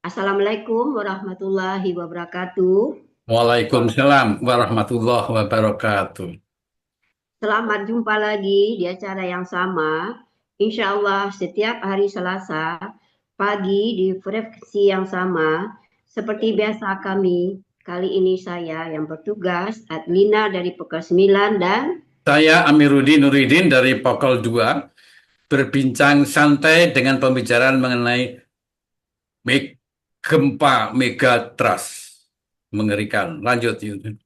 Assalamualaikum warahmatullahi wabarakatuh. Waalaikumsalam warahmatullahi wabarakatuh. Selamat jumpa lagi di acara yang sama. Insya Allah setiap hari Selasa pagi di frekuensi yang sama. Seperti biasa kali ini saya yang bertugas, Adlina dari Pekal 9 dan Saya Amiruddin Nuridin dari Pokol 2 berbincang santai dengan pembicaraan mengenai gempa megatrust. Mengerikan. Lanjut, Yun.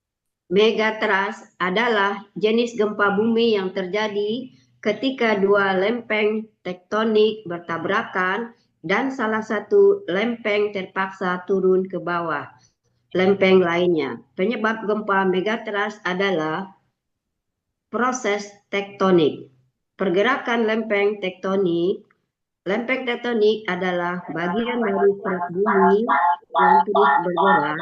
Megatrust adalah jenis gempa bumi yang terjadi ketika dua lempeng tektonik bertabrakan dan salah satu lempeng terpaksa turun ke bawah lempeng lainnya. Penyebab gempa megatrust adalah proses tektonik. Pergerakan lempeng tektonik adalah bagian dari kerak bumi yang terus bergerak.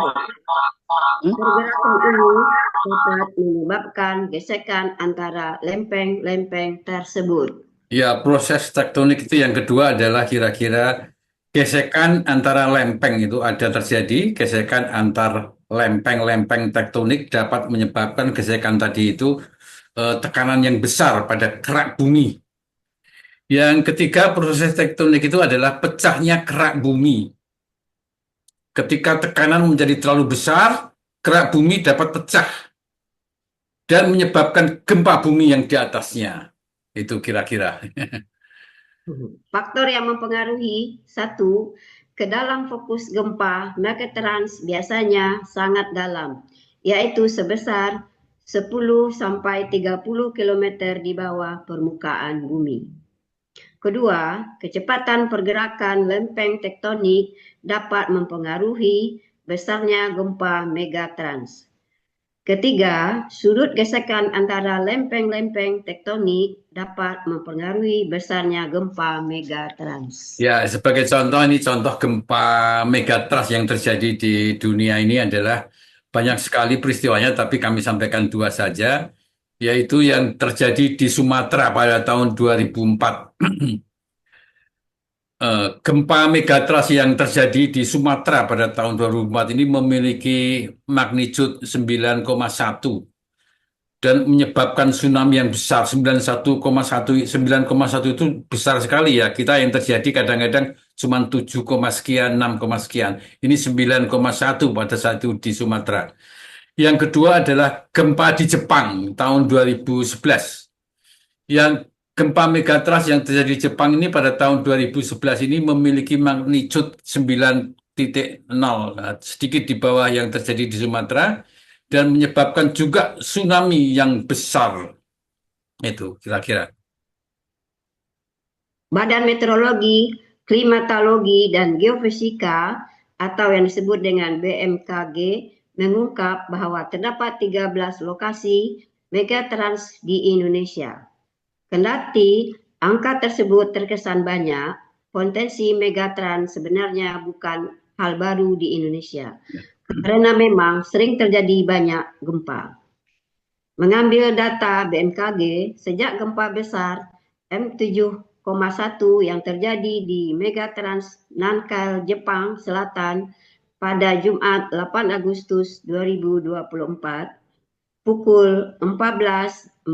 Pergerakan ini dapat menyebabkan gesekan antara lempeng-lempeng tersebut. Ya, proses tektonik itu yang kedua adalah kira-kira gesekan antara lempeng itu ada terjadi, gesekan antar lempeng-lempeng tektonik dapat menyebabkan gesekan tadi itu tekanan yang besar pada kerak bumi. Yang ketiga, proses tektonik itu adalah pecahnya kerak bumi. Ketika tekanan menjadi terlalu besar, kerak bumi dapat pecah dan menyebabkan gempa bumi yang di atasnya. Itu kira-kira. Faktor yang mempengaruhi satu, ke dalam fokus gempa megatrans biasanya sangat dalam, yaitu sebesar 10 sampai 30 km di bawah permukaan bumi. Kedua, kecepatan pergerakan lempeng tektonik dapat mempengaruhi besarnya gempa megatrans. Ketiga, sudut gesekan antara lempeng-lempeng tektonik dapat mempengaruhi besarnya gempa megatrans. Ya, sebagai contoh ini contoh gempa megatrust yang terjadi di dunia ini adalah banyak sekali peristiwanya, tapi kami sampaikan dua saja, yaitu yang terjadi di Sumatera pada tahun 2004. Gempa megatrust yang terjadi di Sumatera pada tahun 2004 ini memiliki magnitudo 9,1 dan menyebabkan tsunami yang besar 91,1. 9,1 itu besar sekali ya. Kita yang terjadi kadang-kadang cuma 7, sekian, 6, sekian. Ini 9,1 pada saat itu di Sumatera. Yang kedua adalah gempa di Jepang tahun 2011. Yang gempa megatrust yang terjadi di Jepang ini pada tahun 2011 ini memiliki magnitudo 9,0, sedikit di bawah yang terjadi di Sumatera dan menyebabkan juga tsunami yang besar. Itu kira-kira. Badan Meteorologi, Klimatologi, dan Geofisika atau yang disebut dengan BMKG mengungkap bahwa terdapat 13 lokasi megatrans di Indonesia. Kendati angka tersebut terkesan banyak, potensi megatrans sebenarnya bukan hal baru di Indonesia, karena memang sering terjadi banyak gempa. Mengambil data BMKG, sejak gempa besar M7,1 yang terjadi di Megatrans Nankai, Jepang Selatan pada Jumat 8 Agustus 2024 pukul 14.42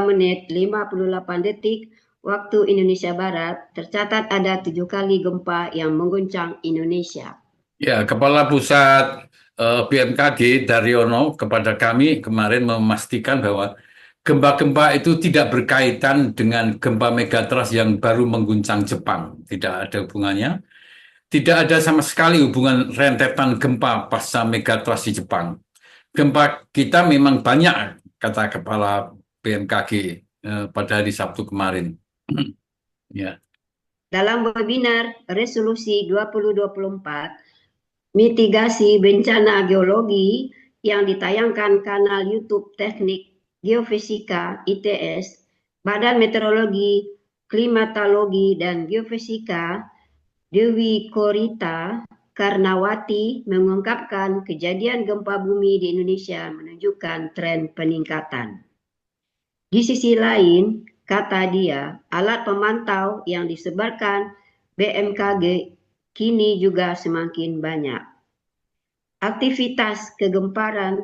menit 58 detik waktu Indonesia Barat, tercatat ada 7 kali gempa yang mengguncang Indonesia. Ya, Kepala Pusat BMKG Daryono kepada kami kemarin memastikan bahwa gempa-gempa itu tidak berkaitan dengan gempa megatrust yang baru mengguncang Jepang. Tidak ada hubungannya. Tidak ada sama sekali hubungan rentetan gempa pasca megatrust di Jepang. Gempa kita memang banyak, kata Kepala BMKG pada hari Sabtu kemarin. Ya. Dalam webinar Resolusi 2024, Mitigasi Bencana Geologi yang ditayangkan kanal YouTube Teknik Geofisika ITS, Badan Meteorologi, Klimatologi, dan Geofisika, Dewi Korita Karnawati mengungkapkan kejadian gempa bumi di Indonesia menunjukkan tren peningkatan. Di sisi lain, kata dia, alat pemantau yang disebarkan BMKG kini juga semakin banyak. Aktivitas gempaan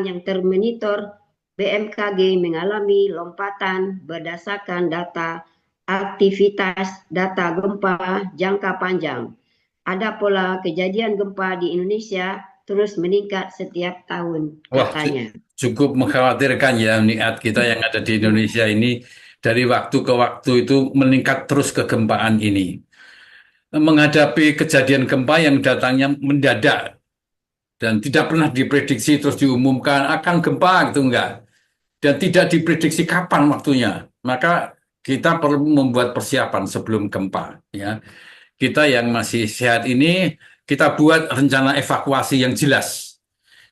yang termonitor BMKG mengalami lompatan berdasarkan data aktivitas data gempa jangka panjang. Ada pola kejadian gempa di Indonesia terus meningkat setiap tahun, Wah, katanya. cukup mengkhawatirkan ya niat kita yang ada di Indonesia ini dari waktu ke waktu itu meningkat terus kegempaan ini. Menghadapi kejadian gempa yang datangnya mendadak dan tidak pernah diprediksi terus diumumkan akan gempa gitu enggak. Dan tidak diprediksi kapan waktunya. Maka kita perlu membuat persiapan sebelum gempa ya. Kita yang masih sehat ini kita buat rencana evakuasi yang jelas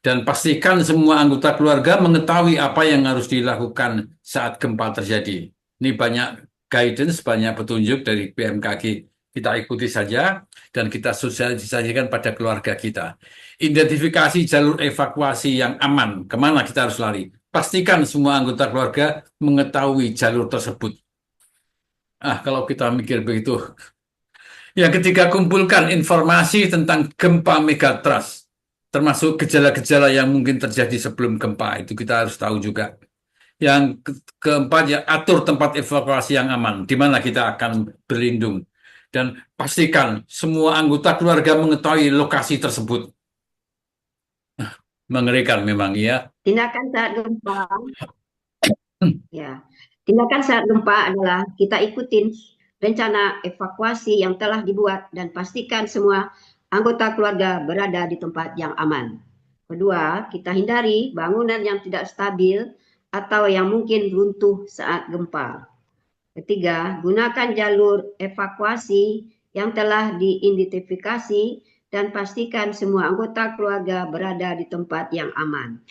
dan pastikan semua anggota keluarga mengetahui apa yang harus dilakukan saat gempa terjadi. Ini banyak guidance, banyak petunjuk dari BMKG. Kita ikuti saja dan kita sosialisasikan pada keluarga kita. Identifikasi jalur evakuasi yang aman, kemana kita harus lari. Pastikan semua anggota keluarga mengetahui jalur tersebut. Kalau kita mikir begitu, ya ketika kumpulkan informasi tentang gempa megatrust, termasuk gejala-gejala yang mungkin terjadi sebelum gempa, itu kita harus tahu juga. Yang keempat, ya atur tempat evakuasi yang aman, di mana kita akan berlindung. Dan pastikan semua anggota keluarga mengetahui lokasi tersebut. Mengerikan memang, ya. Tindakan saat gempa, ya. Tindakan saat gempa adalah kita ikutin rencana evakuasi yang telah dibuat dan pastikan semua anggota keluarga berada di tempat yang aman. Kedua, kita hindari bangunan yang tidak stabil atau yang mungkin runtuh saat gempa. Ketiga, gunakan jalur evakuasi yang telah diidentifikasi dan pastikan semua anggota keluarga berada di tempat yang aman.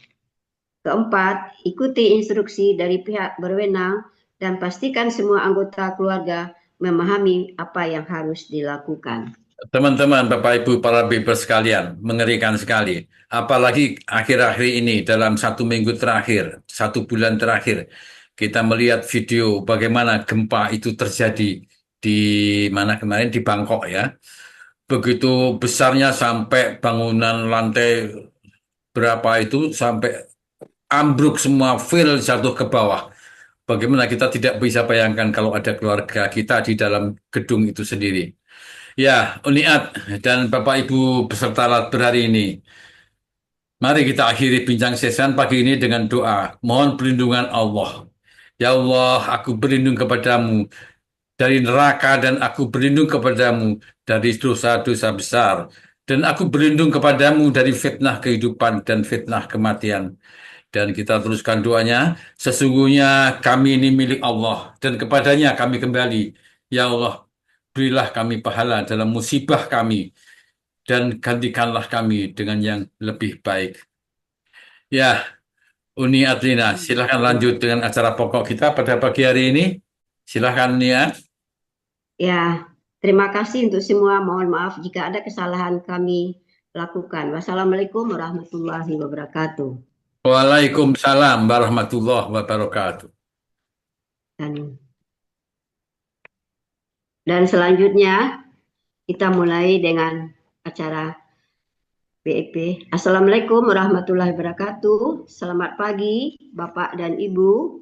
Keempat, ikuti instruksi dari pihak berwenang dan pastikan semua anggota keluarga memahami apa yang harus dilakukan. Teman-teman, Bapak Ibu, para bebas sekalian, mengerikan sekali. Apalagi akhir-akhir ini, dalam 1 minggu terakhir, 1 bulan terakhir, kita melihat video bagaimana gempa itu terjadi di mana kemarin, di Bangkok ya. Begitu besarnya sampai bangunan lantai berapa itu, sampai ambruk semua, fail jatuh ke bawah. Bagaimana kita tidak bisa bayangkan kalau ada keluarga kita di dalam gedung itu sendiri. Ya, Uniat dan Bapak Ibu peserta latber hari ini. Mari kita akhiri bincang sesian pagi ini dengan doa. Mohon perlindungan Allah. Ya Allah, aku berlindung kepadamu dari neraka dan aku berlindung kepadamu dari dosa-dosa besar. Dan aku berlindung kepadamu dari fitnah kehidupan dan fitnah kematian. Dan kita teruskan doanya. Sesungguhnya kami ini milik Allah dan kepadanya kami kembali. Ya Allah, berilah kami pahala dalam musibah kami dan gantikanlah kami dengan yang lebih baik. Ya, Uni Adlina, silahkan lanjut dengan acara pokok kita pada pagi hari ini. Silahkan, Nia. Ya, terima kasih untuk semua. Mohon maaf jika ada kesalahan kami lakukan. Wassalamualaikum warahmatullahi wabarakatuh. Waalaikumsalam warahmatullahi wabarakatuh. Dan selanjutnya kita mulai dengan acara BEP. Assalamualaikum warahmatullahi wabarakatuh. Selamat pagi Bapak dan Ibu.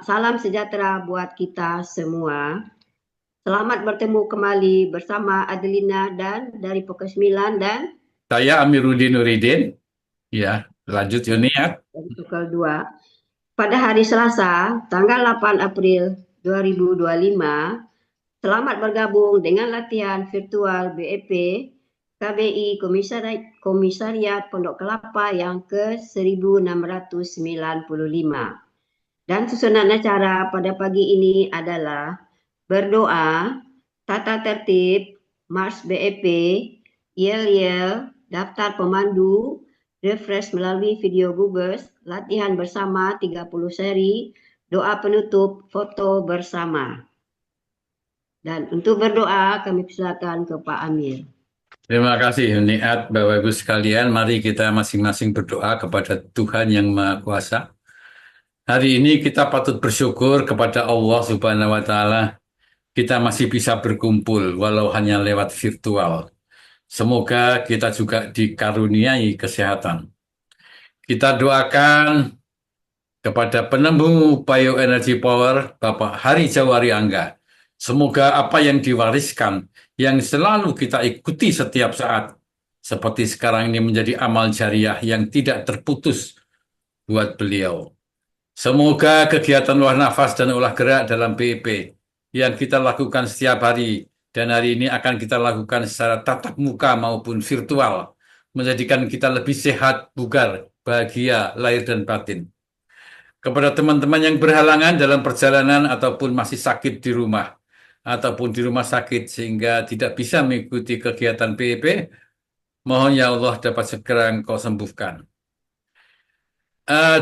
Salam sejahtera buat kita semua. Selamat bertemu kembali bersama Adelina dan dari Pokok 9 dan saya Amiruddin Nuridin. Ya, lanjut Yuniat. Dari Pokok 2. Pada hari Selasa, tanggal 8 April 2025, selamat bergabung dengan latihan virtual BEP KBI Komisariat Pondok Kelapa yang ke-1695. Dan susunan acara pada pagi ini adalah berdoa, tata tertib, Mars BEP, yel-yel, daftar pemandu, refresh melalui video Google, latihan bersama 30 seri, doa penutup, foto bersama. Dan untuk berdoa kami persilakan ke Pak Amir. Terima kasih Niat, Bapak Ibu sekalian. Mari kita masing-masing berdoa kepada Tuhan yang Maha Kuasa. Hari ini kita patut bersyukur kepada Allah Subhanahu wa Ta'ala. kita masih bisa berkumpul walau hanya lewat virtual. Semoga kita juga dikaruniai kesehatan. Kita doakan kepada penemu Bioenergy Power, Bapak Hari Jawari Angga. Semoga apa yang diwariskan, yang selalu kita ikuti setiap saat, seperti sekarang ini menjadi amal jariah yang tidak terputus buat beliau. Semoga kegiatan olah nafas dan olah gerak dalam BEP yang kita lakukan setiap hari, dan hari ini akan kita lakukan secara tatap muka maupun virtual, menjadikan kita lebih sehat, bugar, bahagia, lahir dan batin. Kepada teman-teman yang berhalangan dalam perjalanan ataupun masih sakit di rumah ataupun di rumah sakit sehingga tidak bisa mengikuti kegiatan PEP, mohon ya Allah dapat segera Engkau sembuhkan.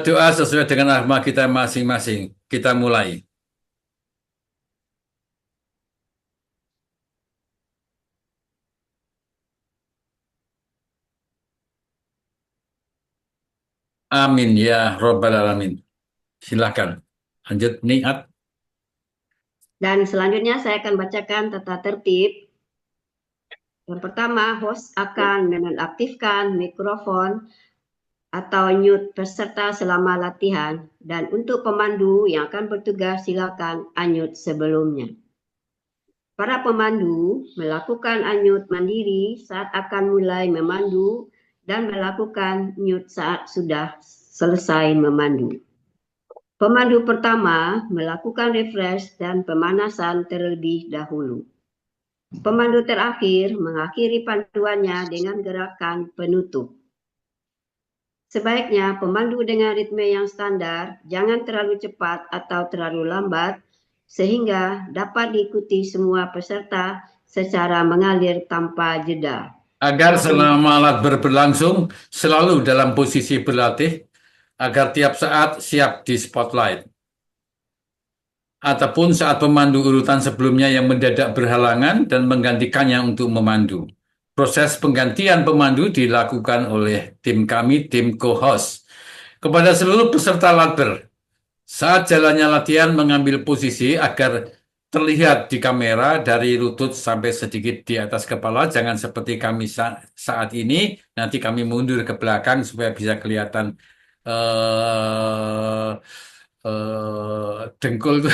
Doa sesuai dengan rahmat kita masing-masing. Kita mulai. Amin ya Rabbal Alamin. Silakan. Lanjut niat. Dan selanjutnya saya akan bacakan tata tertib. Yang pertama, host akan menonaktifkan mikrofon atau mute peserta selama latihan, dan untuk pemandu yang akan bertugas silakan unmute sebelumnya. Para pemandu melakukan unmute mandiri saat akan mulai memandu dan melakukan mute saat sudah selesai memandu. Pemandu pertama melakukan refresh dan pemanasan terlebih dahulu. Pemandu terakhir mengakhiri panduannya dengan gerakan penutup. Sebaiknya pemandu dengan ritme yang standar, jangan terlalu cepat atau terlalu lambat, sehingga dapat diikuti semua peserta secara mengalir tanpa jeda. Agar selama alat berlangsung selalu dalam posisi berlatih, agar tiap saat siap di spotlight. Ataupun saat pemandu urutan sebelumnya yang mendadak berhalangan dan menggantikannya untuk memandu. Proses penggantian pemandu dilakukan oleh tim kami, tim co-host. Kepada seluruh peserta latber, saat jalannya latihan mengambil posisi agar terlihat di kamera dari lutut sampai sedikit di atas kepala, jangan seperti kami saat ini, nanti kami mundur ke belakang supaya bisa kelihatan dengkul itu.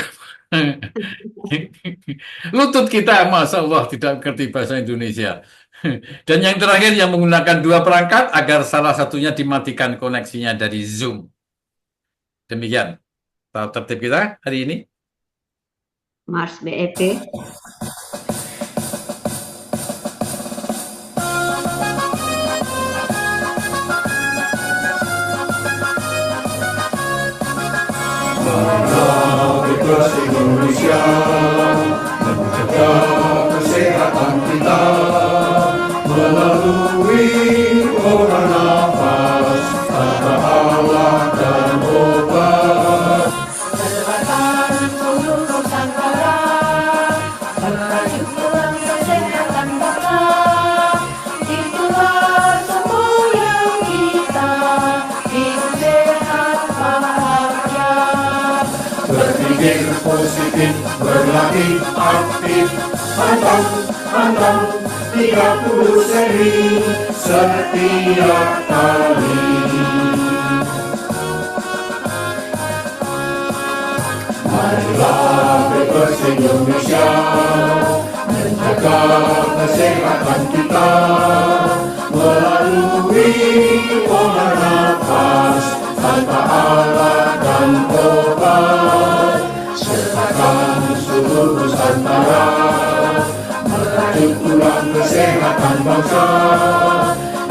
Lutut kita, Masya Allah, tidak mengerti bahasa Indonesia. Dan yang terakhir yang menggunakan dua perangkat agar salah satunya dimatikan koneksinya dari Zoom. Demikian tertib kita hari ini. Mars BEP. Bebas Indonesia, menjaga kesehatan kita melalui olah nafas, tata Allah dan obat. Kesehatan seluruh Nusantara, merajuk dalam kesehatan bangsa, itulah semboyan kita, hidup sehat bahagia. Berpikir positif, berlatih aktif, pantang 30 seri setiap kali. Marilah Bebas Indonesia, menjaga kesehatan kita melalui olah nafas, tanpa alat dan obat. Sertakan seluruh Nusantara, merajut tulang kesehatan bangsa,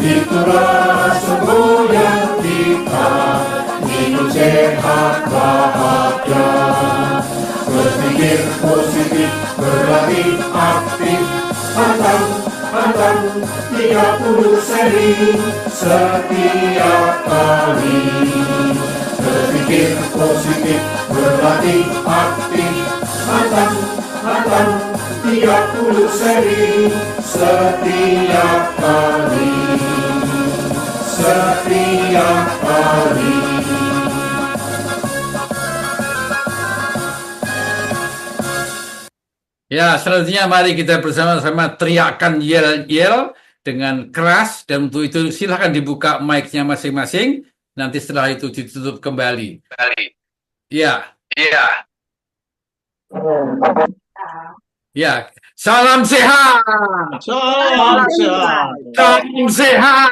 itulah semboyan kita, hidup sehat bahagia. Berpikir positif, berlatih aktif, pantang 30 seri setiap kali. Berpikir positif, berlatih aktif, pantang 30 seri setiap kali. Setiap kali. Ya, selanjutnya mari kita bersama-sama teriakkan yel-yel dengan keras, dan untuk itu silakan dibuka mic-nya masing-masing. Nanti setelah itu ditutup kembali. Ya, ya. Salam sehat, Salam sehat. salam sehat,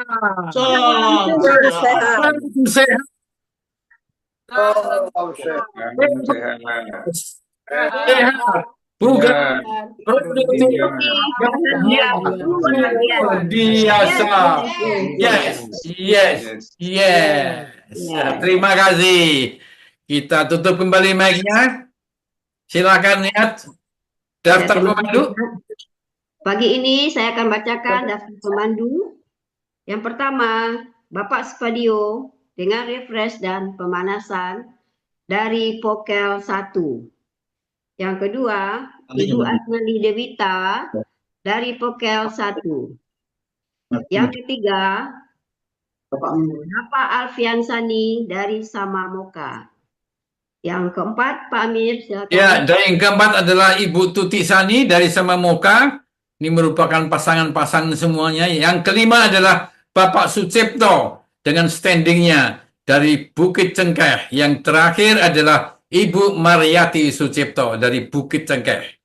Salam sehat. salam sehat. Sehat, bukan produktif, bahagia, luar biasa. Yes, yes, yes. Terima kasih. Kita tutup kembali mic-nya. Silakan lihat daftar Ya, terima pemandu. kasih. Pagi ini saya akan bacakan daftar pemandu. Yang pertama, Bapak Spadio dengan refresh dan pemanasan dari Pokel 1. Yang kedua, Ibu Asnali Dewita dari Pokel 1. Yang ketiga, Bapak Alfian Sani dari Samamoka. Yang keempat, Pak Amir, silakan. Ya, dan yang keempat adalah Ibu Tuti Sani dari Samamoka. Ini merupakan pasangan-pasangan semuanya. Yang kelima adalah Bapak Sucipto dengan standingnya dari Bukit Cengkeh. Yang terakhir adalah Ibu Mariati Sucipto dari Bukit Cengkeh.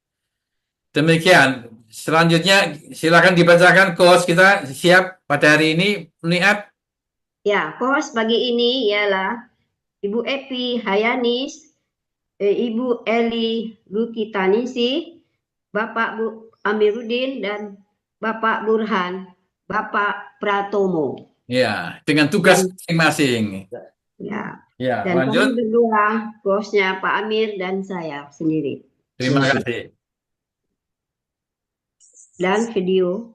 Demikian. Selanjutnya silakan dibacakan host kita siap pada hari ini, Niat. Ya, host pagi ini ialah Ibu Epi Hayanis, Ibu Eli Lutitanisi, Bapak Amiruddin, dan Bapak Burhan, Bapak Pratomo. Ya, dengan tugas masing-masing. Ya, Ya, dan kami lanjut. berdua, hostnya Pak Amir dan saya sendiri. Terima kasih. Dan video.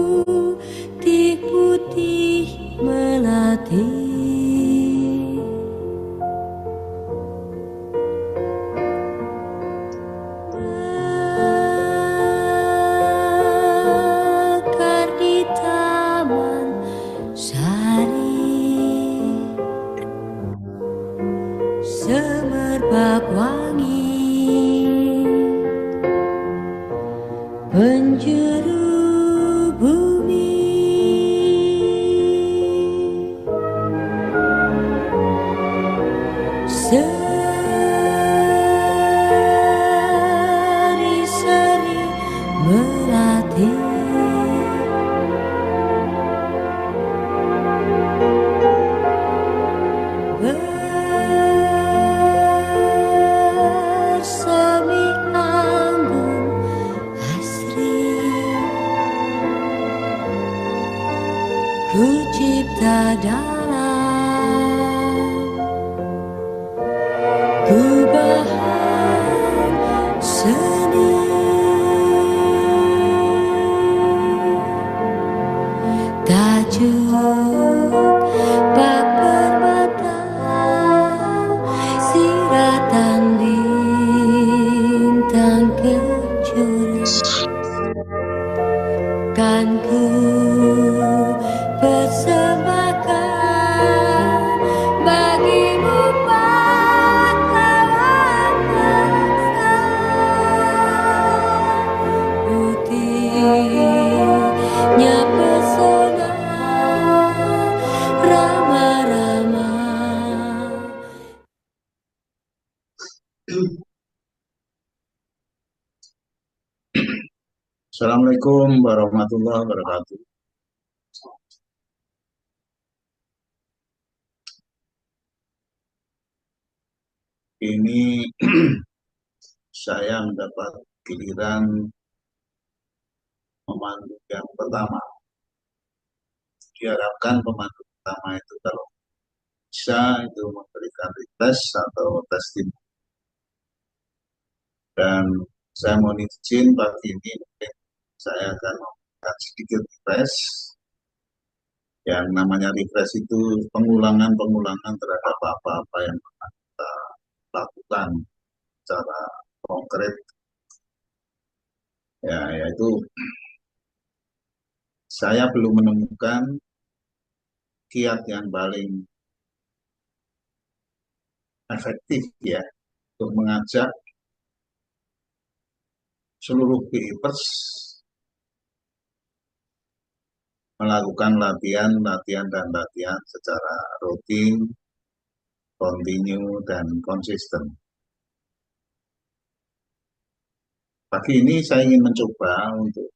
Putih putih melati, mekar di taman sari, semerbak wangi, penjuru bumi, seri-seri melati, bersemi anggun asri, ku cipta dalam gubahan seni, tajuk bak permata, siratan bintang kejora, kan ku persembahkan bagimu pahlawan bangsa. Putihnya pesona Rama-Rama. Assalamualaikum warahmatullahi wabarakatuh. Ini saya mendapat giliran pemandu yang pertama. Diharapkan pemandu pertama itu kalau bisa itu memberikan refresh atau testimoni. Dan saya mohon izin pagi ini mungkin saya akan memberikan sedikit refresh. Yang namanya refresh itu pengulangan-pengulangan terhadap apa-apa yang pernah kita lakukan secara konkret. Ya, yaitu saya belum menemukan kiat yang paling efektif ya untuk mengajak seluruh BIPers melakukan latihan secara rutin, kontinu, dan konsisten. Pagi ini saya ingin mencoba untuk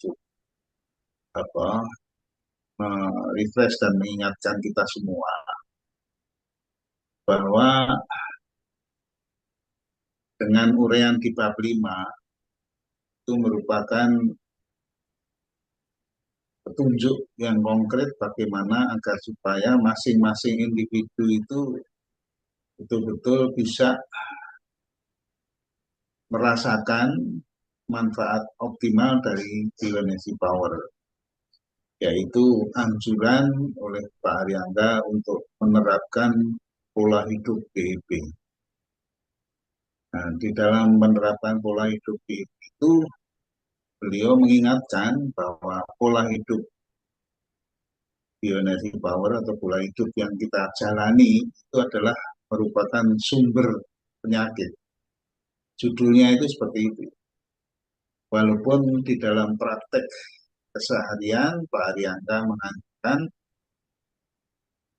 refresh dan mengingatkan kita semua bahwa dengan uraian di bab 5 itu merupakan petunjuk yang konkret bagaimana agar supaya masing-masing individu itu betul-betul bisa merasakan manfaat optimal dari bioenergy power, yaitu anjuran oleh Pak Aryangga untuk menerapkan pola hidup BEP. Nah, di dalam menerapkan pola hidup BEP itu, beliau mengingatkan bahwa pola hidup bioenergy power atau pola hidup yang kita jalani itu adalah merupakan sumber penyakit. Judulnya itu seperti itu. Walaupun di dalam praktek keseharian Pak Aryangga menganjurkan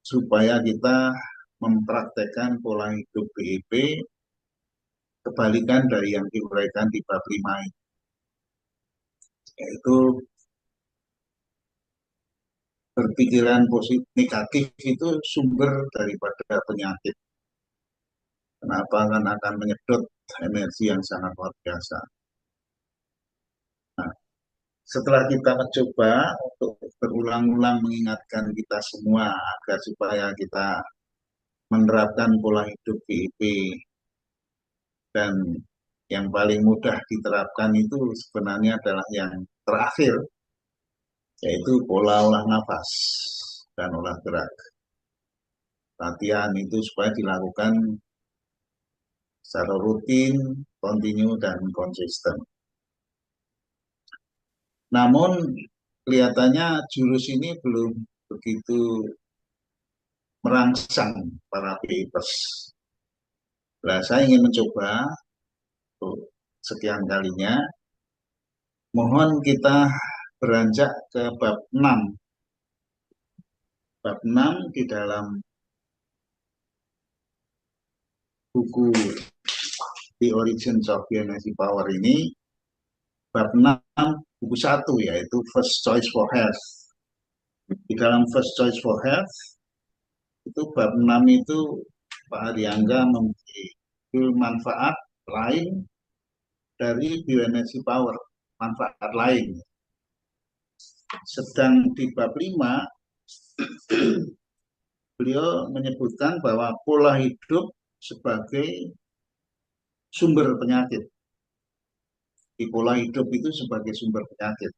supaya kita mempraktekkan pola hidup BEP kebalikan dari yang diuraikan di bab 5 ini, yaitu berpikiran positif negatif itu sumber daripada penyakit. Kenapa? Karena akan menyedot energi yang sangat luar biasa. Nah, setelah kita mencoba untuk berulang-ulang mengingatkan kita semua agar supaya kita menerapkan pola hidup BEP, dan yang paling mudah diterapkan itu sebenarnya adalah yang terakhir, yaitu pola olah nafas dan olah gerak. Latihan itu supaya dilakukan secara rutin, kontinu, dan konsisten. Namun kelihatannya jurus ini belum begitu merangsang para BIPers. Nah, saya ingin mencoba untuk sekian kalinya. Mohon kita beranjak ke bab 6. Bab 6 di dalam buku The Origins of Bioenergy Power ini, bab 6 buku 1, yaitu First Choice for Health. Di dalam First Choice for Health itu bab 6 itu Pak Aryangga memberi manfaat lain dari bioenergy power, manfaat lain. Sedang di bab 5 beliau menyebutkan bahwa pola hidup sebagai sumber penyakit. Di pola hidup itu sebagai sumber penyakit.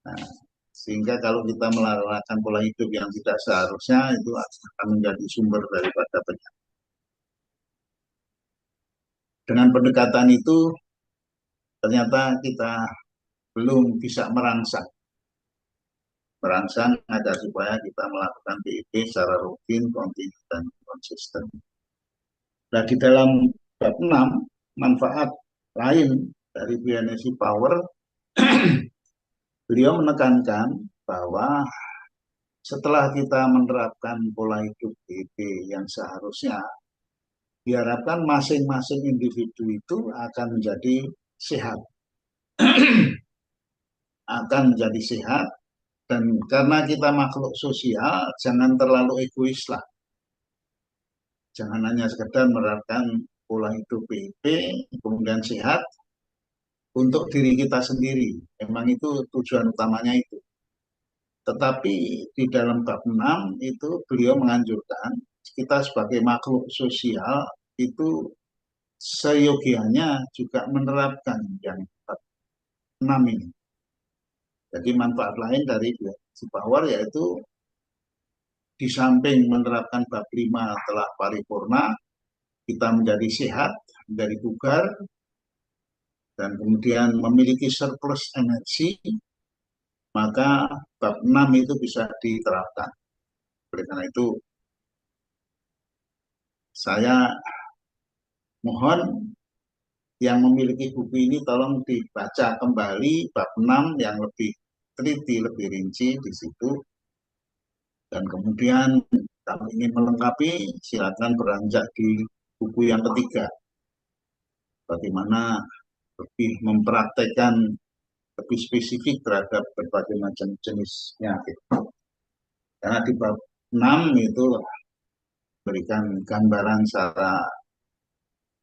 Nah, sehingga kalau kita melakukan pola hidup yang tidak seharusnya, itu akan menjadi sumber daripada penyakit. Dengan pendekatan itu, ternyata kita belum bisa merangsang agar supaya kita melakukan BEP secara rutin, kontinu, dan konsisten. Nah, di dalam bab 6, manfaat lain dari bioenergy power, beliau menekankan bahwa setelah kita menerapkan pola hidup BEP yang seharusnya, diharapkan masing-masing individu itu akan menjadi sehat. akan menjadi sehat. Dan karena kita makhluk sosial, jangan terlalu egois lah. Jangan hanya sekedar menerapkan pola hidup PIP, kemudian sehat untuk diri kita sendiri. Memang itu tujuan utamanya itu. Tetapi di dalam bab 6 itu beliau menganjurkan kita sebagai makhluk sosial itu seyogianya juga menerapkan yang bab 6 ini. Jadi manfaat lain dari Bioenergy Power yaitu di samping menerapkan bab 5 telah paripurna, kita menjadi sehat, menjadi bugar, dan kemudian memiliki surplus energi, maka bab 6 itu bisa diterapkan. Oleh karena itu, saya mohon yang memiliki buku ini tolong dibaca kembali bab 6 yang lebih teliti, lebih rinci di situ. Dan kemudian kalau ingin melengkapi, silakan beranjak di buku yang ketiga. Bagaimana lebih mempraktekkan lebih spesifik terhadap berbagai macam jenis penyakit. Karena di bab 6 itu berikan gambaran secara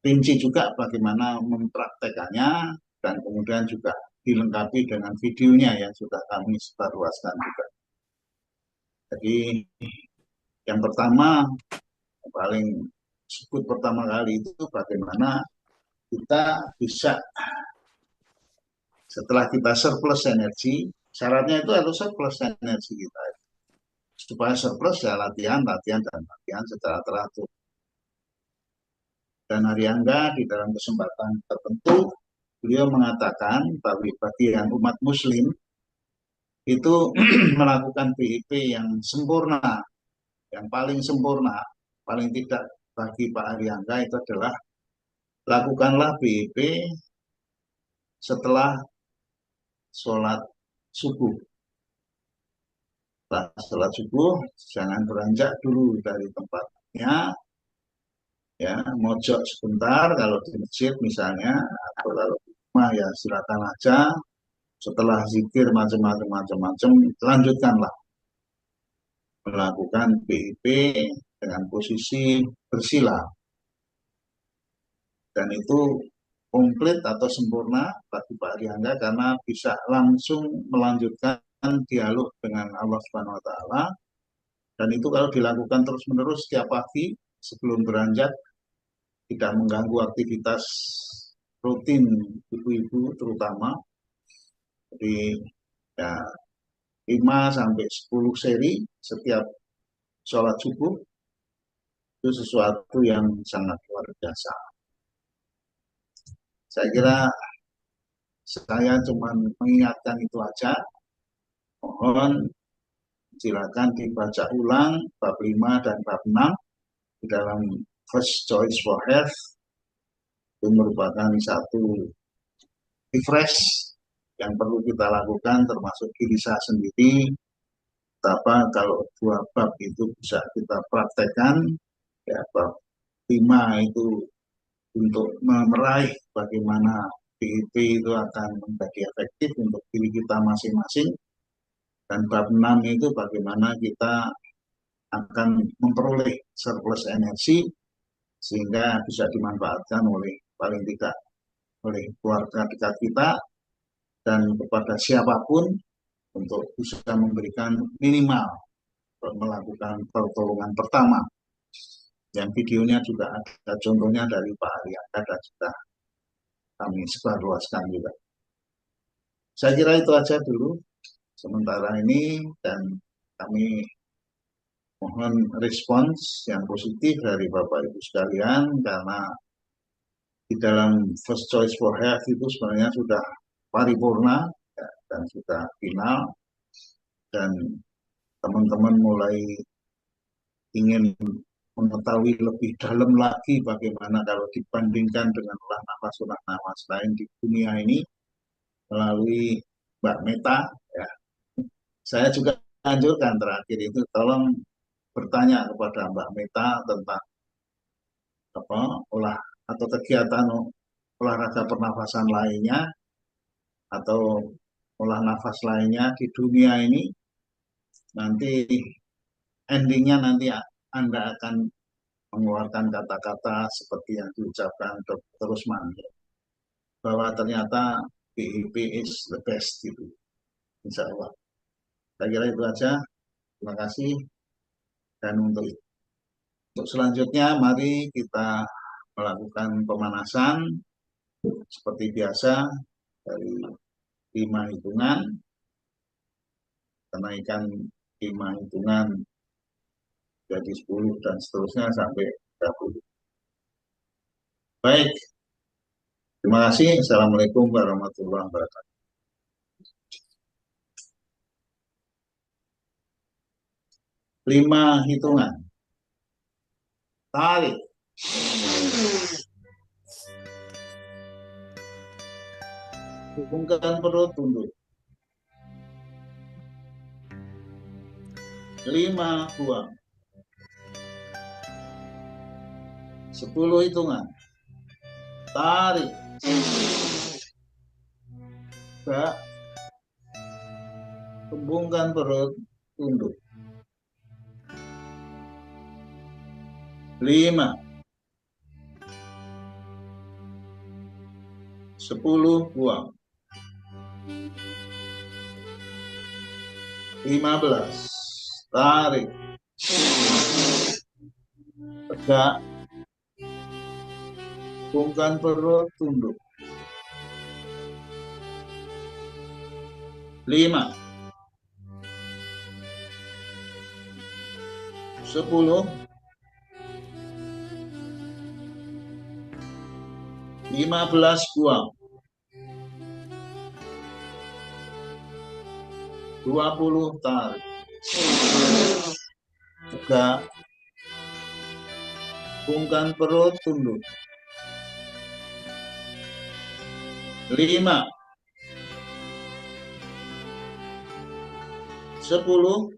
rinci juga bagaimana mempraktekannya dan kemudian juga dilengkapi dengan videonya yang sudah kami sebarluaskan juga. Jadi yang pertama, paling sebut pertama kali itu bagaimana kita bisa setelah kita surplus energi, syaratnya itu harus surplus energi kita. Supaya surplus ya latihan secara teratur. Dan Haryangga di dalam kesempatan tertentu, beliau mengatakan bagi bagian umat muslim itu melakukan BIP yang sempurna, yang paling sempurna, paling tidak bagi Pak Haryangga itu adalah lakukanlah BIP setelah sholat subuh. Setelah sholat subuh, jangan beranjak dulu dari tempatnya, ya mojok sebentar kalau di masjid misalnya, atau kalau di rumah ya silakan aja. Setelah zikir macam-macam, lanjutkanlah melakukan BIP dengan posisi bersila. Dan itu komplit atau sempurna bagi Pak Haryangga karena bisa langsung melanjutkan dialog dengan Allah Subhanahu wa taala. Dan itu kalau dilakukan terus-menerus setiap pagi sebelum beranjak, tidak mengganggu aktivitas rutin ibu-ibu terutama. Jadi ya 5 sampai 10 seri setiap sholat subuh itu sesuatu yang sangat luar biasa. Saya kira saya cuma mengingatkan itu aja. Mohon silakan dibaca ulang bab 5 dan bab 6 di dalam First Choice for Health. Itu merupakan satu refresh yang perlu kita lakukan termasuk diri saya sendiri. Betapa kalau 2 bab itu bisa kita praktekkan, ya bab 5 itu untuk meraih bagaimana BIP itu akan menjadi efektif untuk diri kita masing-masing. Dan bab 6 itu bagaimana kita akan memperoleh surplus energi sehingga bisa dimanfaatkan oleh paling tidak oleh keluarga dekat kita dan kepada siapapun untuk bisa memberikan minimal melakukan pertolongan pertama. Yang videonya juga ada contohnya dari Pak Haryangga dan sudah kami sebarluaskan juga. Saya kira itu aja dulu sementara ini dan kami mohon respons yang positif dari Bapak Ibu sekalian karena di dalam First Choice for Health itu sebenarnya sudah paripurna ya, dan sudah final dan teman-teman mulai ingin mengetahui lebih dalam lagi bagaimana kalau dibandingkan dengan olah nafas lain di dunia ini melalui Mbak Meta ya. Saya juga anjurkan terakhir itu tolong bertanya kepada Mbak Meta tentang olah atau kegiatan olahraga pernafasan lainnya atau olah nafas lainnya di dunia ini, nanti endingnya nanti Anda akan mengeluarkan kata-kata seperti yang diucapkan Dr. Rusman, bahwa ternyata BIP is the best gitu, insya Allah. Saya kira itu aja. Terima kasih. Dan untuk selanjutnya, mari kita melakukan pemanasan seperti biasa dari 5 hitungan, kenaikan 5 hitungan jadi 10 dan seterusnya sampai 30. Baik, terima kasih. Assalamualaikum warahmatullahi wabarakatuh. 5 hitungan. Tarik. Hubungkan perut, tunduk. 5, buang. 10 hitungan. Tarik. Gerak. Hubungkan perut, tunduk. 5. 10, buang. 15. Tarik. Tegak. Hubungkan perut, tunduk. 5. 10. 15, buang. 20, tarik. Tegak. Hubungkan perut, tunduk. 5. 10.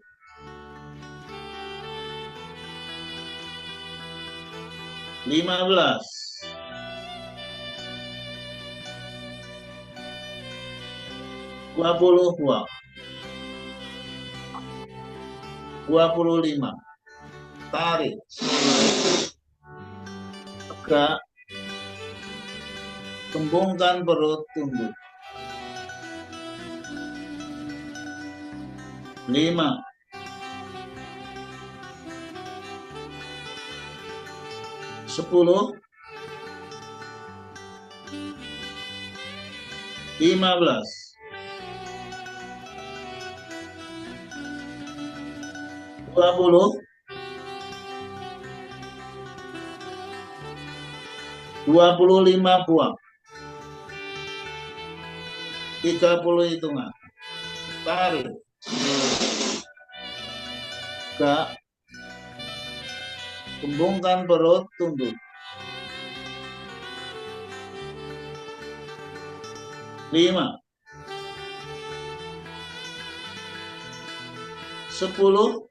15. 20, buang. 25. Tarik. Tegak. Kembungkan perut, tunduk. 5. 10. 15. 20. 25, buang. 30 hitungan. Tarik. Tegak. Kembungkan perut, tunduk. 5. 10.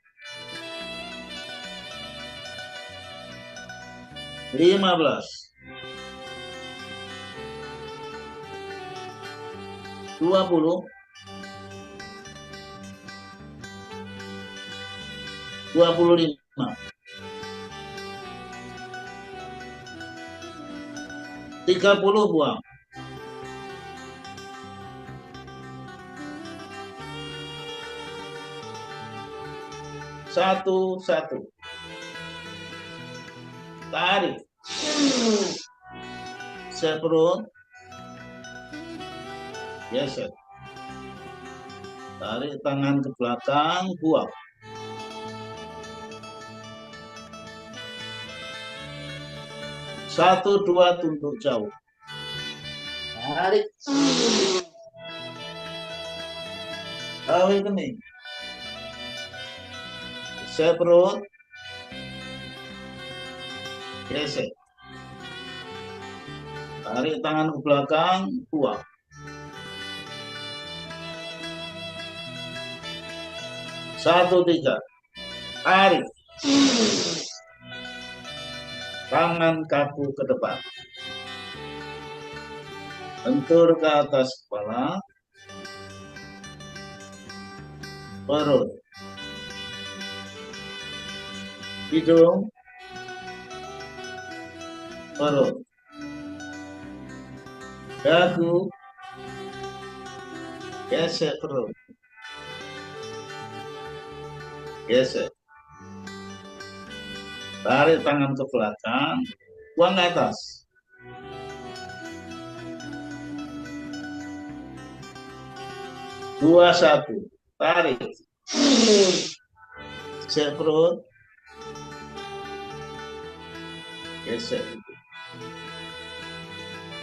15. 20. 25. 30, buang. 1. Tarik. Set perut. Geser. Tarik tangan ke belakang, buang. 1, 2, tunduk jauh. Tarik. Tarik kening. Geser perut. Geser. Tarik tangan ke belakang, buang. 1, 3. Tarik. Tangan kaku ke depan. Bentur ke atas kepala. perut, hidung, perut, dagu, gesek perut, gesek. Tarik tangan ke belakang, buang ke atas. Dua, satu, tarik. Gesek perut, gesek.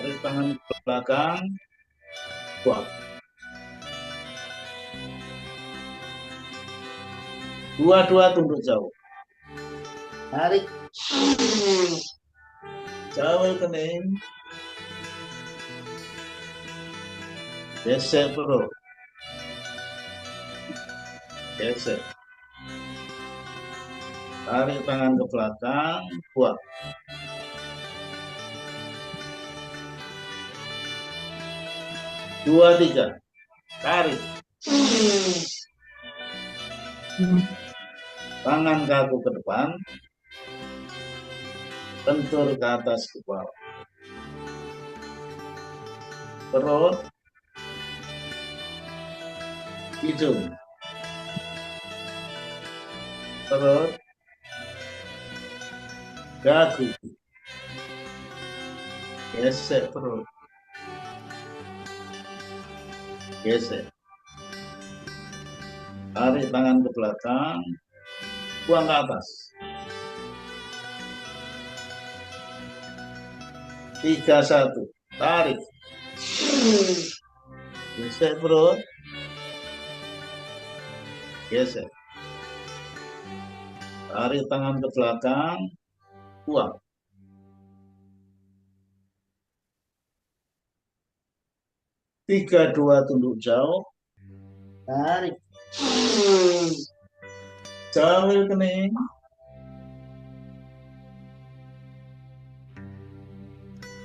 Tarik tangan ke belakang, buang. Dua-dua tunduk jauh. Tarik. Jauh kening. Gesek perut. Gesek. Tarik tangan ke belakang, buang. Dua, tiga. Tarik. Tangan kaku ke depan. Lentur ke atas kepala. Perut. Hidung. Perut. Dagu. Gesek perut. Gesek. Tarik tangan ke belakang. Buang ke atas. 3, 1. Tarik. Gesek perut. Gesek. Tarik tangan ke belakang. Buang. 3, 2 tunduk jauh. Tarik. Jauh kening.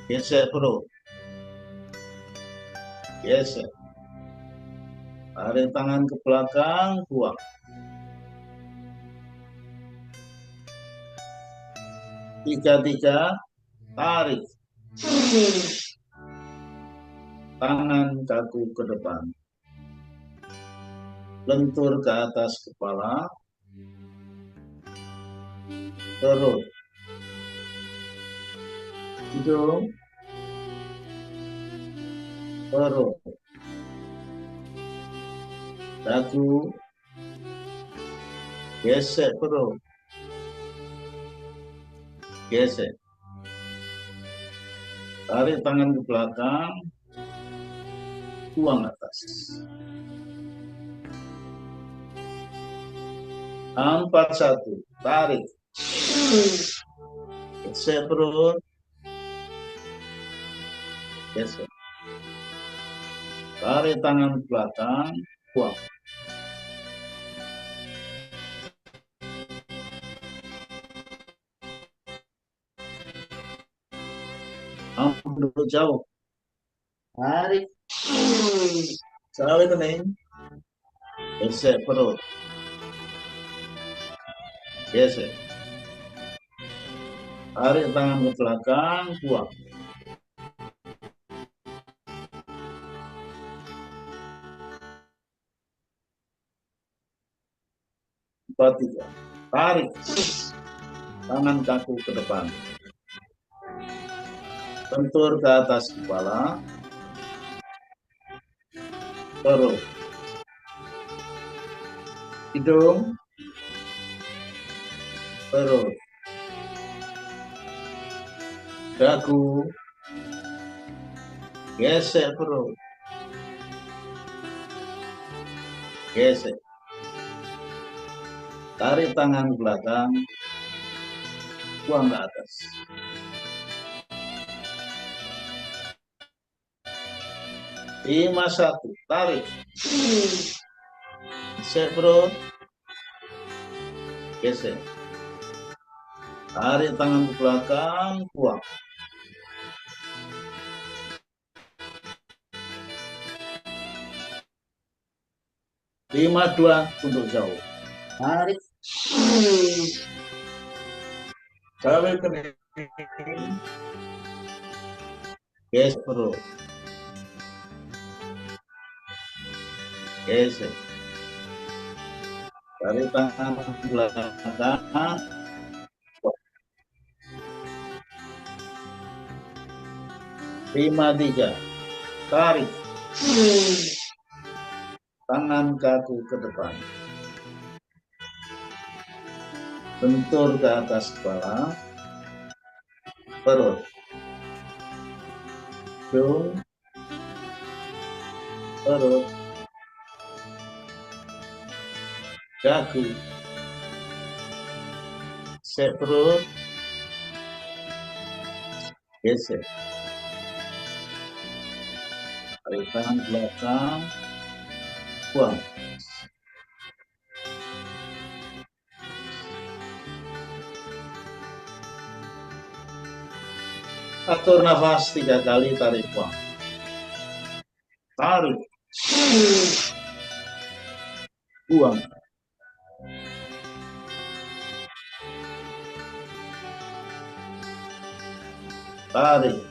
Gesek perut. Gesek. Tarik tangan ke belakang, buang. 3, 3. Tarik. Tangan kaku ke depan. Lentur ke atas kepala. Perut. Hidung. Perut. Dagu. Gesek perut. Gesek. Tarik tangan ke belakang. Buang atas. 4, 1. Tarik. Gesek perut. Gesek. Tarik tangan ke belakang. Buang. Dulu jauh. Tarik. Jauh kening. Gesek perut. Gesek. Tarik tangan ke belakang, buang. 4, 3. Tarik. Tangan kaku ke depan. Bentur ke atas kepala. Perut. Hidung. Perut. Dagu. Gesek perut. Gesek. Tarik tangan belakang. Buang ke atas. 5, 1. Tarik. Gesek perut. Gesek. Tarik tangan ke belakang. Buang. 52 tunduk jauh. Tarik. Cabai kening. Geser perut. Geser. Tarik tangan belakang. 53. Tarik. Tangan kaku ke depan. Bentur ke atas kepala. Perut. Hidung. Perut. Dagu. Sek perut. Geser. Tarik tangan belakang. Buang. Atur nafas 3 kali, tarik buang. Tarik. Buang. Tarik.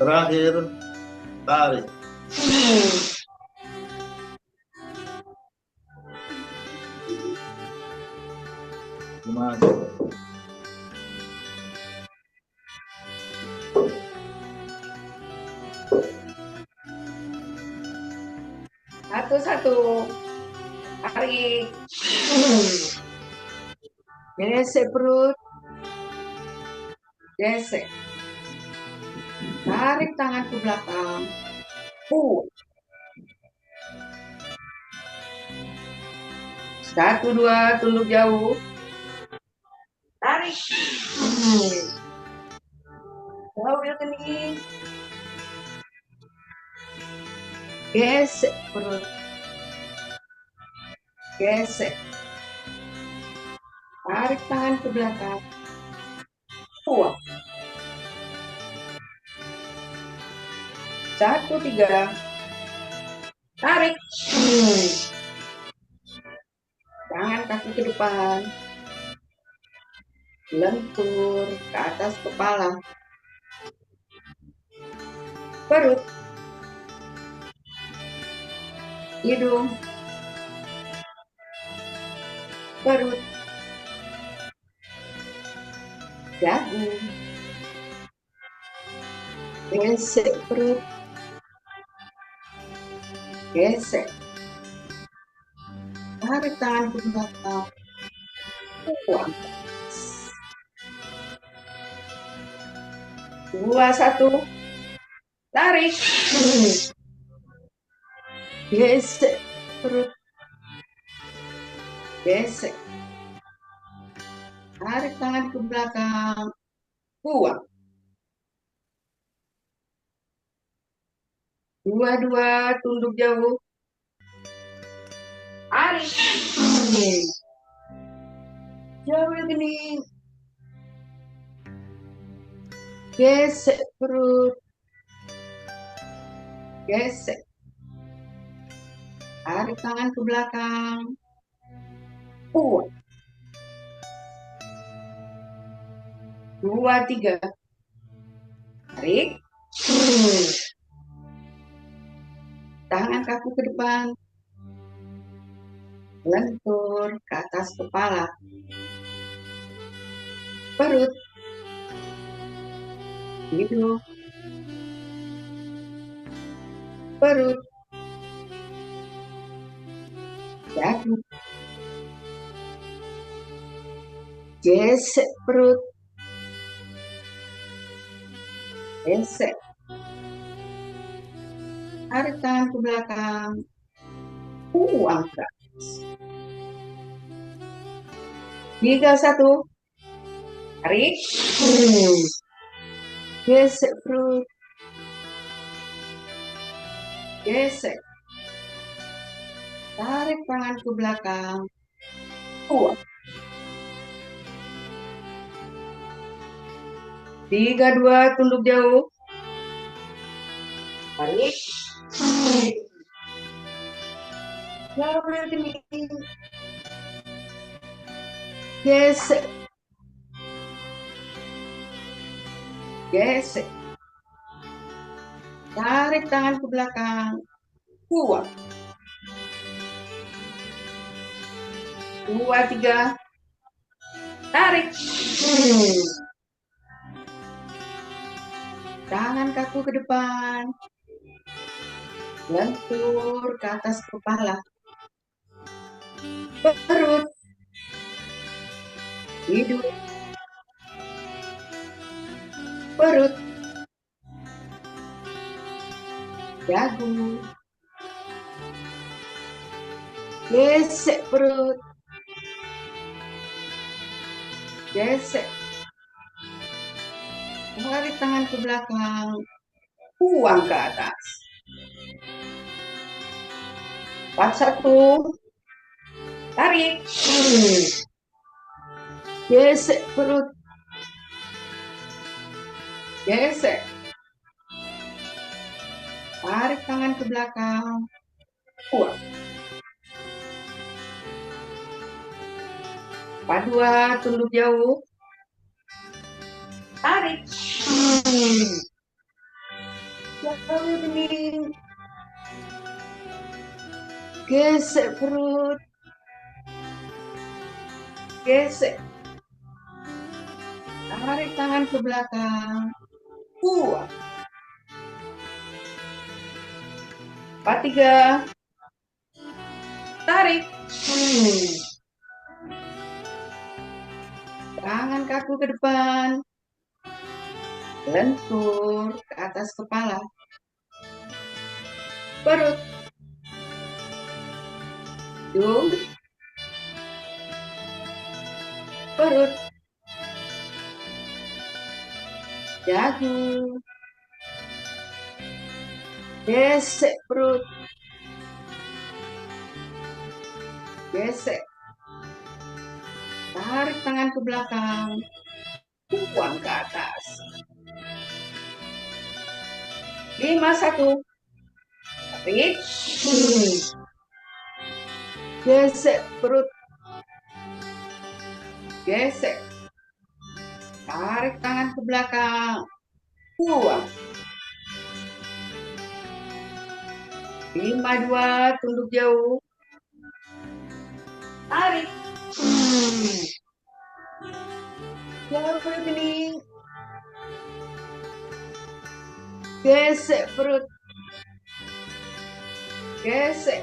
Terakhir, tarik. Maju. Satu-satu. Tarik. Gesek perut. Gesek. Tarik tangan ke belakang. Satu, dua, tunduk jauh. Tarik. Ambil kening. Gesek perut. Gesek. Tarik tangan ke belakang. Buang. 1, 3. Tarik. Tangan kaki ke depan. Lentur ke atas kepala. Perut. Hidung. Perut. Dagu. Gesek perut. Gesek. Tarik tangan ke belakang. Buang. 2, 1. Tarik. Gesek perut. Gesek. Tarik tangan ke belakang. Buang. 2, 2. Tunduk jauh. Tarik. Jauh kening. Gesek perut. Gesek. Tarik tangan ke belakang. Buang. 2, 3. Tarik. Tangan kaku ke depan. Lentur ke atas kepala. Perut. Hidung. Perut. Dagu. Gesek perut. Gesek. Tarik tangan ke belakang. Buang ke atas. 3, 1. Tarik. Gesek perut. Gesek. Tarik tangan ke belakang. Buang. 3, 2, tunduk jauh. Tarik. Jauh kening. Gesek. Gesek. Tarik tangan ke belakang. Kuat. 2, 3. Tarik. Tangan kaku ke depan. Lentur ke atas kepala. Perut. Hidung. Perut. Dagu. Gesek perut. Gesek. Tarik tangan ke belakang. Buang ke atas. 4, 1. Tarik. Gesek perut. Gesek. Tarik tangan ke belakang. Buang. 4, 2. Tunduk jauh. Tarik. Jauh kening. Gesek perut. Gesek. Tarik tangan ke belakang. Buang. 4, 3. Tarik. Tangan kaku ke depan. Lentur ke atas kepala. Perut. Hidung. Perut. Dagu. Gesek perut. Gesek. Tarik tangan ke belakang. Buang ke atas. 5, 1. Tarik. Gesek perut. Gesek. Tarik tangan ke belakang. Buang. 5, 2. Tunduk jauh. Tarik. Jauh kening. Gesek perut. Gesek.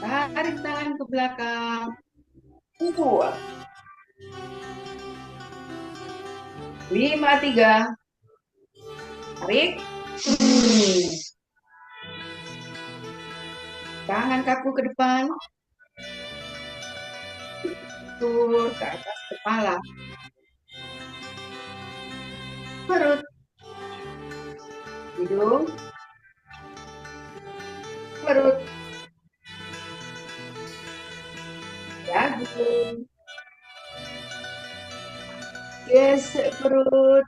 Tarik tangan ke belakang. Buang. 5, 3. Tarik. Tangan kaku ke depan. Tur ke atas kepala. Perut. Hidung. Perut. Dagu. Gesek perut.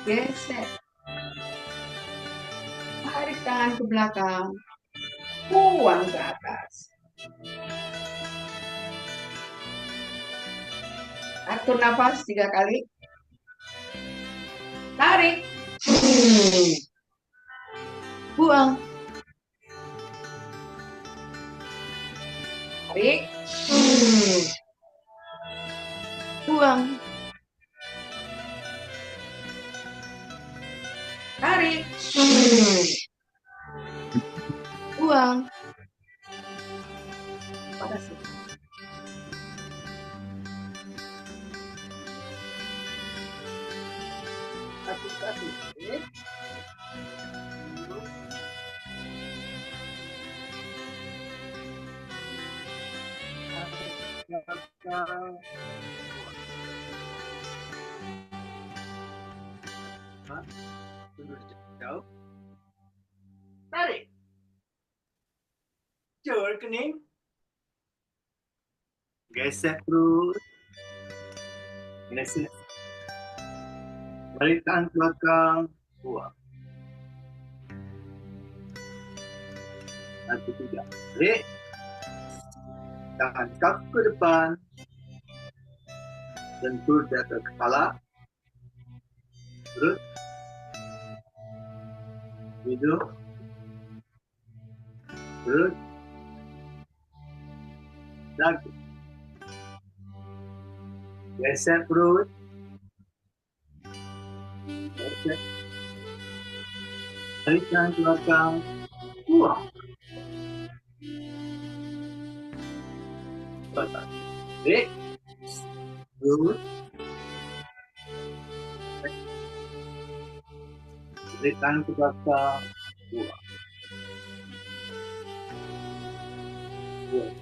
Gesek. Tarik tangan ke belakang. Buang ke atas. Atur nafas 3 kali. Tarik. Buang. Tarik. Buang. Tarik. Buang. Makasih. Satu. Jauh. Tarik. Jauh kening. Gesek perut. Geser. Balik tangan ke belakang. Buang. 1, 3. Balik. Tangan kaki ke depan. Sentuh di atas kepala. Terus. Hidup. Terus. Lagi. Geser perut. Geser. Balik tangan ke belakang. Buang. Belakang. Balik. Terus. Balik tangan ke belakang. Buang. Buang.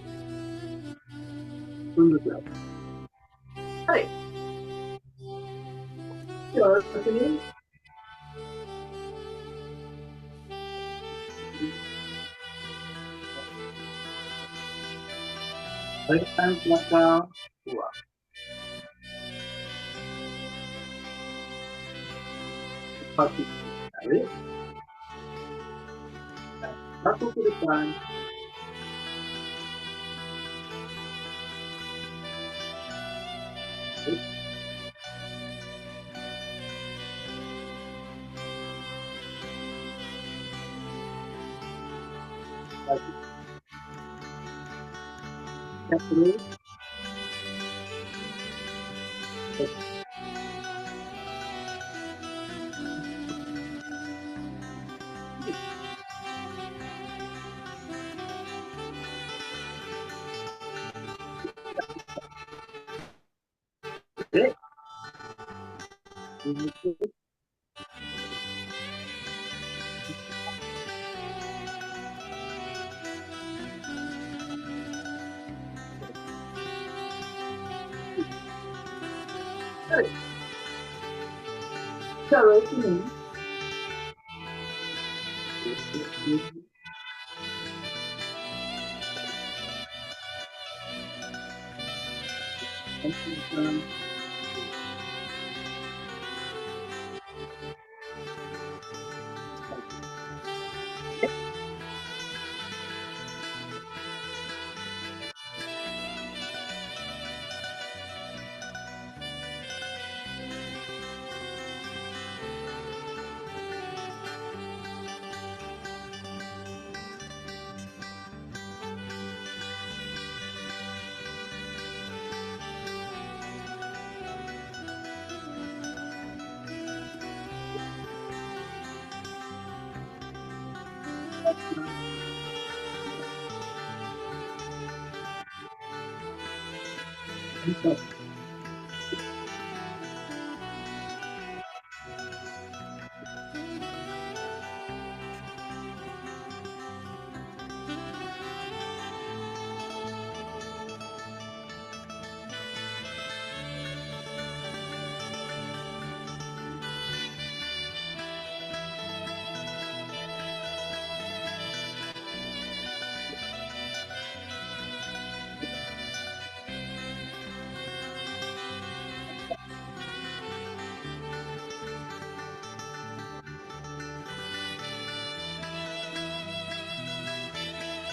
Tunduk ke atas. Tarik. Jalan ke sini. Balik tangan ke belakang. Buang. Kaki. Tarik. Satu ke depan. Lagi. Terus. Balik. Tarik. Jalan ke sini.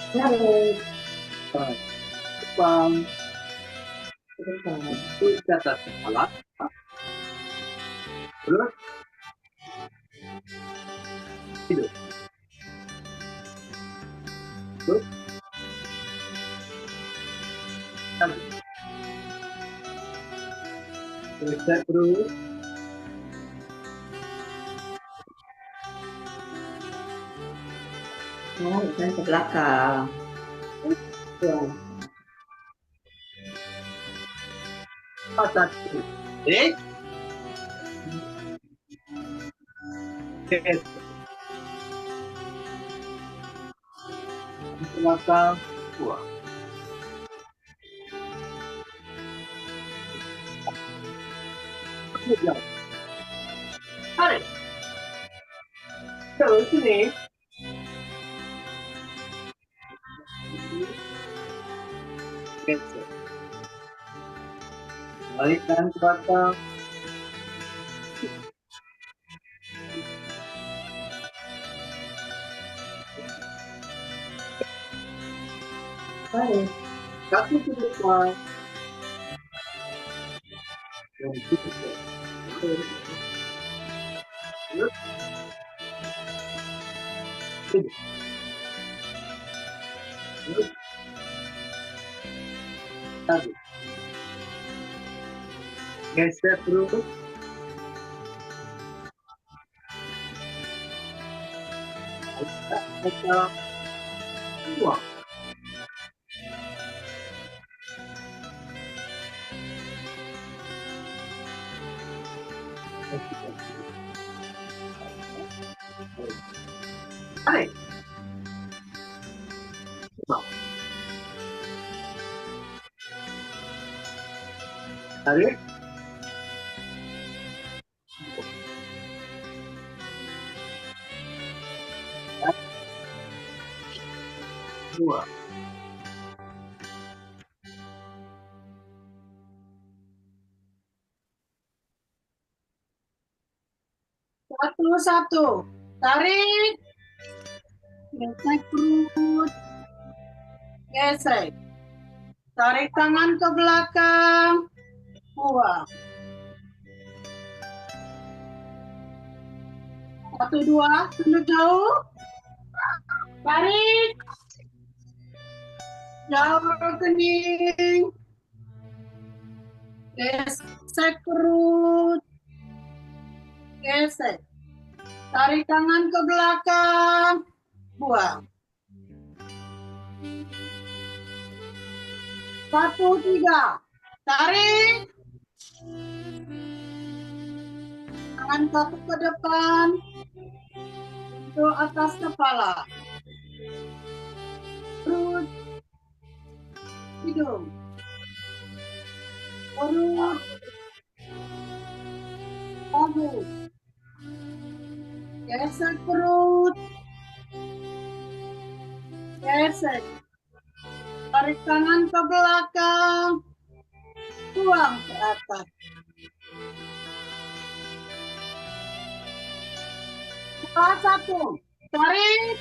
Tarik. Depan. Itu di atas kepala. Terus. Hidup. Terus. Lagi. Geser terus. Oh, dan ke belakang. Buang. Patah. Balik. Geser. Ke belakang. Buang. Tarik. Jalan sini. Geser. Balikkan ke belakang. Tarik. Kaki ke depan. Dan tutup. Terus. Terus. Tarik. Geser terus. Kita buang. Tarik. Buang. Tarik. Buang. Satu, tarik, gesek perut, gesek, tarik tangan ke belakang, buang. 1, 2, tunduk jauh, tarik, jauh kening, gesek perut, gesek, tarik tangan ke belakang, buang. 1, 3, tarik, tangan kaki ke depan, untuk atas kepala, perut, hidung, perut, bahu, gesek perut, gesek, tarik tangan ke belakang, buang ke atas. 1, tarik,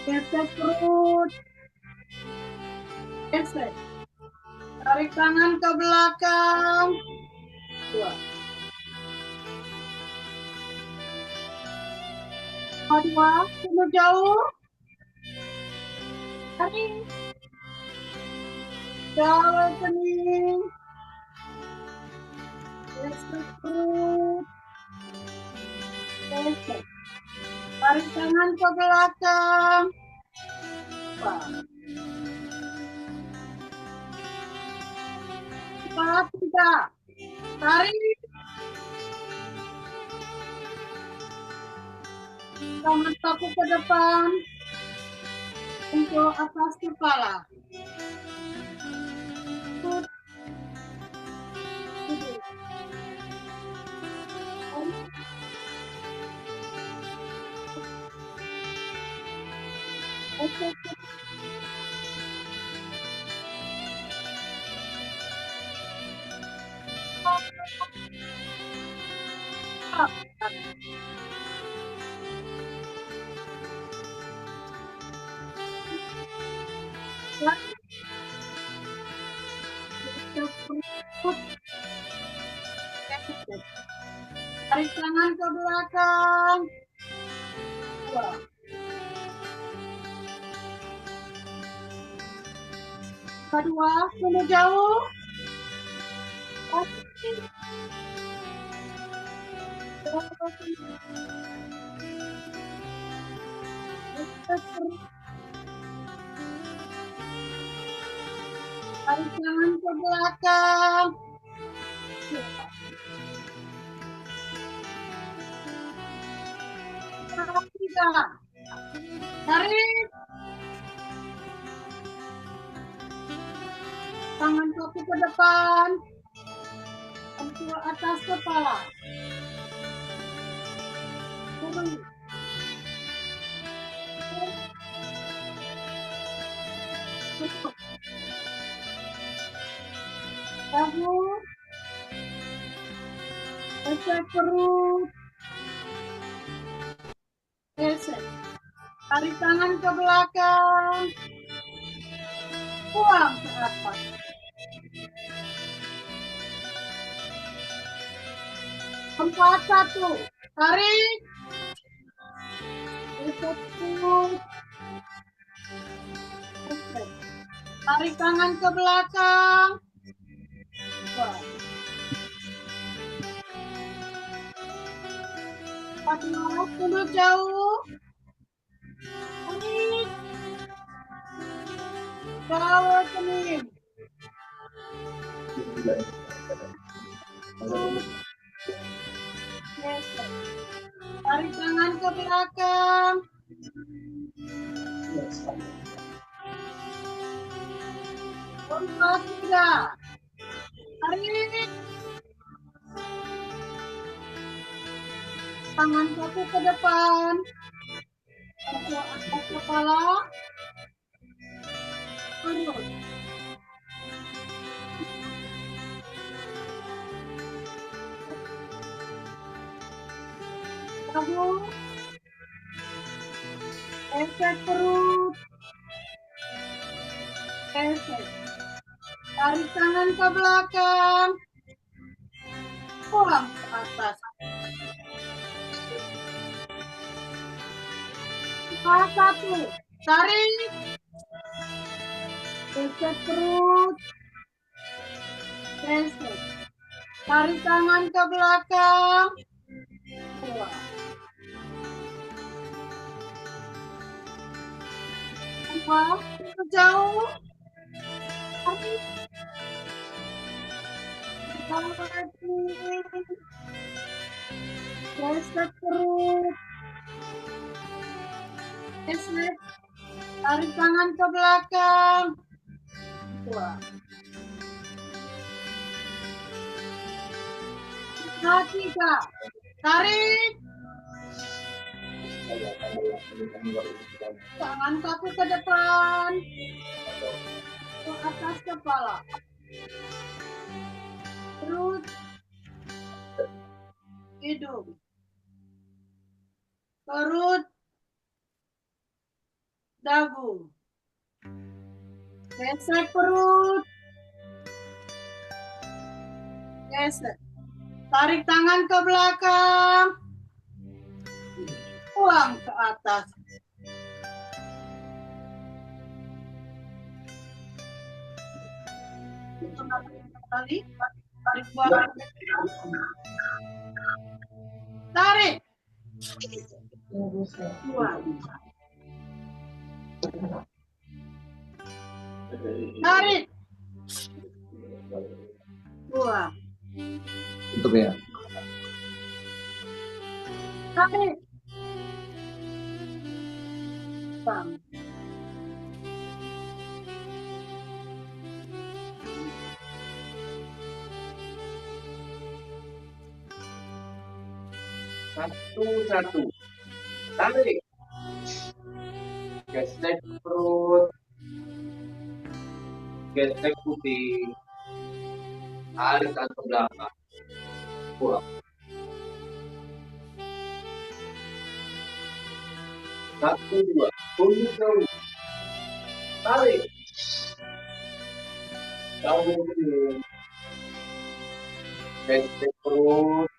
gesek perut, gesek, tarik tangan ke belakang, buang. 2, tunduk jauh, tarik, jauh kening, gesek perut, gesek, tarik tangan ke belakang, buang. 4, 3, tarik, tangan kaki ke depan, untuk atas kepala, perut, hidung, gesek perut, tarik tangan ke belakang, buang. 2, tunduk jauh, tarik tangan ke belakang, 3, tarik, tangan kaki ke depan, untuk atas kepala, turun, tutup, dan Gesek perut. Gesek. Tarik tangan ke belakang. Buang ke atas. Empat satu. Tarik. Gesek perut. Gesek. Tarik tangan ke belakang. Buang. Empat dulu jauh. Tarik. Bawa kening. Gesek. Tarik tangan ke belakang. Empat tiga. Tarik. Tangan satu ke depan. Satu atas kepala. Terus. Bahu. Gesek perut. Gesek. Tarik tangan ke belakang. Buang ke atas. Empat satu. Tarik. Gesek perut. Gesek. Tarik tangan ke belakang. Buang. Empat. Jauh. Tarik. Gesek perut. Gesek. Tarik tangan ke belakang. Buang. Tiga. Tarik. Tangan satu ke depan. Ke atas kepala. Perut. Hidung. Perut. Dagu. Gesek perut. Gesek. Tarik tangan ke belakang. Buang ke atas. Tarik. Tarik buang. Tarik. Buang. Tarik. Buang. Tutup ya. Tarik. Buang. Satu. Tarik. Gesek perut. Gesek putih. Tarik tangan ke belakang. Buang. Satu, dua. Tunggu jauh. Tarik. Jauh. Gesek perut.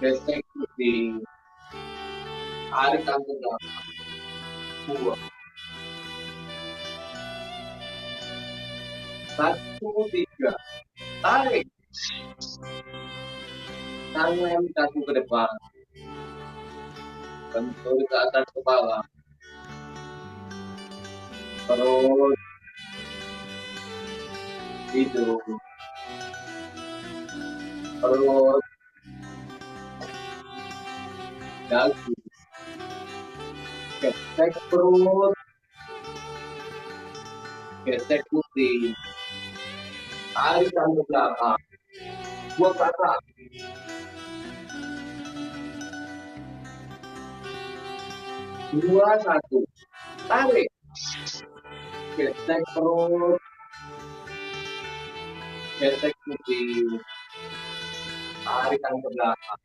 Gesek putih. Tarik tangan ke belakang. Buang. Satu, tiga. Tarik. Tangan satu ke depan. Bentur ke atas kepala. Perut. Hidung. Perut. Dagu. Gesek perut. Gesek putih. Tarik tangan ke belakang. Buang ke atas. Dua, satu. Tarik. Gesek perut. Gesek putih. Tarikan ke belakang.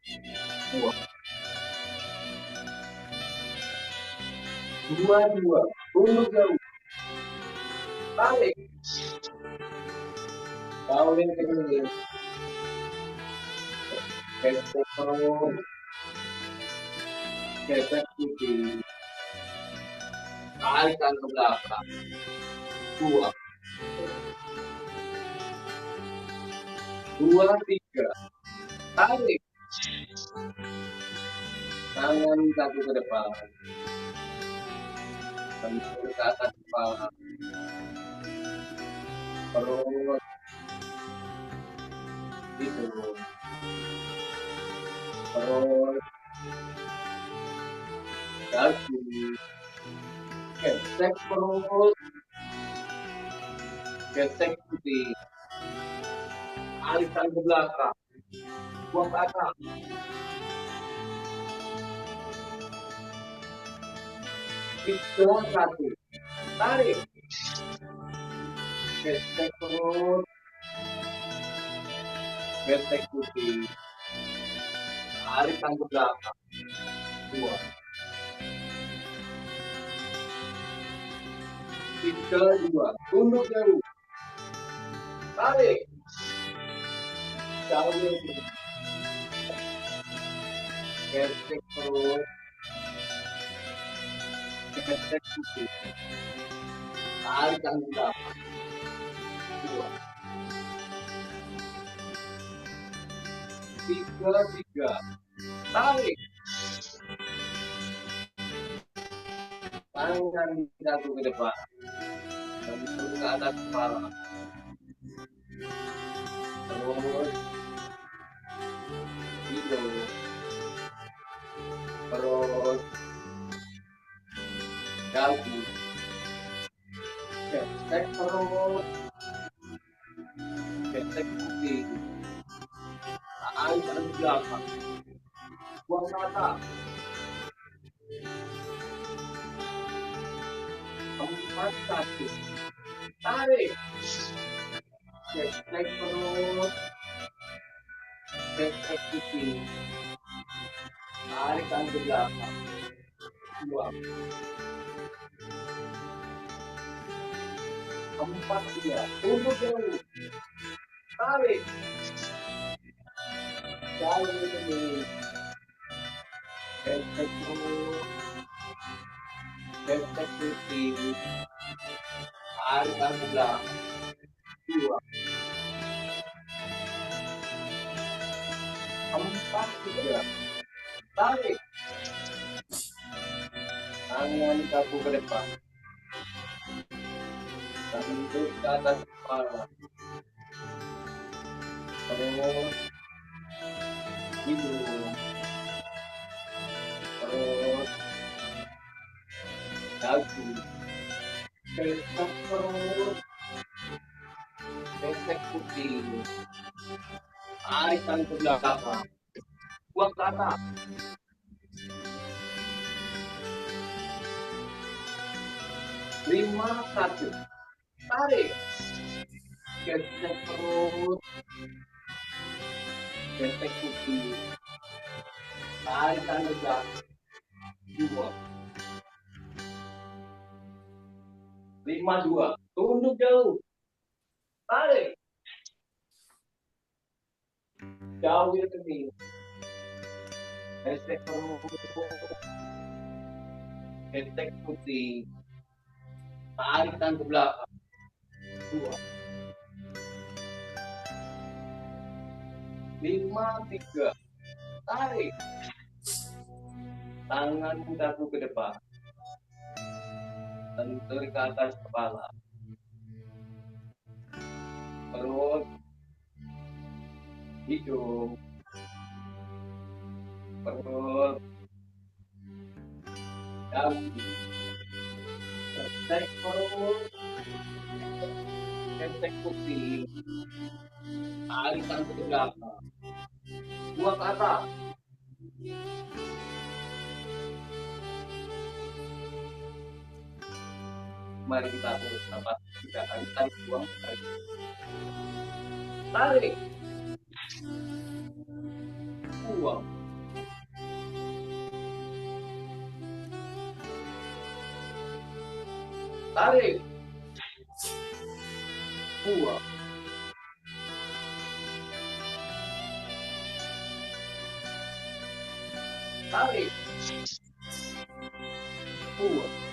Dua. Tunduk jauh. Tarik. Bawin ke sini. Gesek perut. Gesek pipi. Tarikan ke belakang. 2, 3. Tarik. Tangan satu ke depan. Bentuk ke atas kepala. Perut. Hidung. Perut. Dagu. Gesek perut. Gesek putih. Alihkan ke belakang. Buang ke atas. Tiga, 1. Tarik. Gesek perut. Gesek putih. Alihkan ke belakang. 2, 3, 2. Tunduk jauh. Tarik. Jauh lagi. Gesek perut. Gesek putih. Tarikan ke belakang. 2, 3. Tarik. Tangan jatuh ke depan. Bentuk ke atas kepala. Perut. Hidung. Perut. Dagu. Gesek perut. Gesek putih. Alihkan ke belakang. Buang ke atas. 4, 1. Tarik. Gesek perut. Gesek putih. Tarikan ke belakang. 2, 4, 3. Tunduk jauh. Tarik. Jauh ini. Gesek perut. Gesek putih. Tarikan ke belakang. 2, 4, 3. Tarik. Tangan satu ke depan. Bentuk ke atas kepala. Perut. Hidung. Perut. Dagu. Gesek perut. Gesek putih. Tarikan ke belakang. Buang ke atas. 5, 1. Tarik. Gesek perut. Gesek putih. Tarikan ke belakang. 2, 5, 2. Tunduk jauh. Tarik. Jauh ke sini. Gesek perut. Gesek putih. Tarikan ke belakang. 2, 5, 3. Tarik. Tangan satu ke depan. Bentuk ke atas kepala. Perut. Hidung. Perut. Dagu. Gesek perut. Gesek putih. Tarikan ke belakang. 2 ke atas. Mari kita atur nafas 3 kali. Tarik, buang, tarik. Tarik. buang. Tarik. Buang. Tarik. Buang.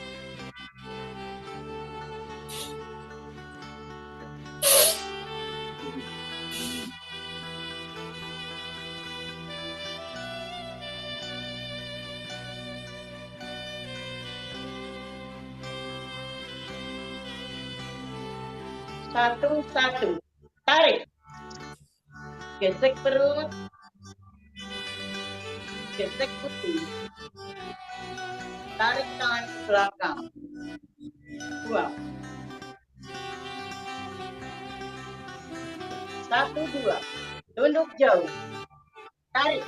Satu-satu. Tarik. Gesek perut. Gesek putih. Tarik tangan ke belakang. Buang. 1, 2. Tunduk jauh. Tarik.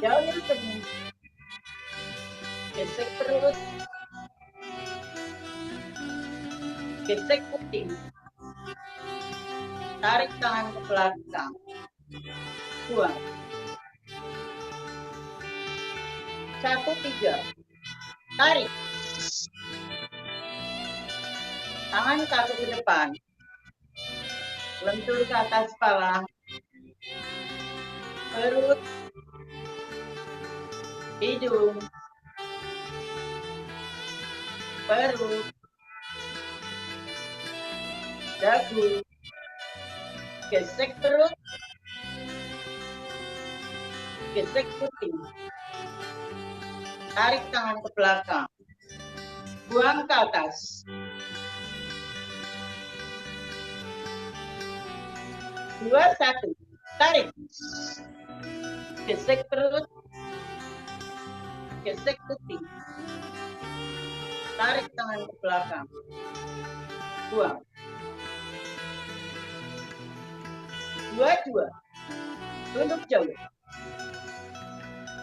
Jauhin kening. Gesek perut. Gesek putih. Tarik tangan ke belakang. Buang. 1, 3. Tarik. Tangan kaki ke depan. Lentur ke atas kepala. Perut. Hidung. Perut. Dagu. Gesek perut. Gesek putih. Tarik tangan ke belakang. Buang ke atas. 2, 1. Tarik. Gesek perut. Gesek putih. Tarik tangan ke belakang. Buang. 2, 2. Tunduk jauh.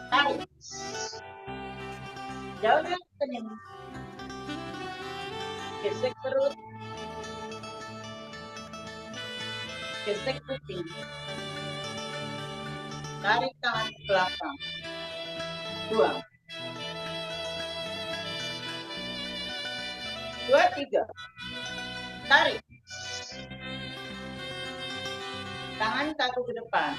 Tarik. Jauhin kening. Gesek perut. Gesek putih. Tarik tangan ke belakang. Buang. 2, 3. Tarik. Tangan kaku ke depan.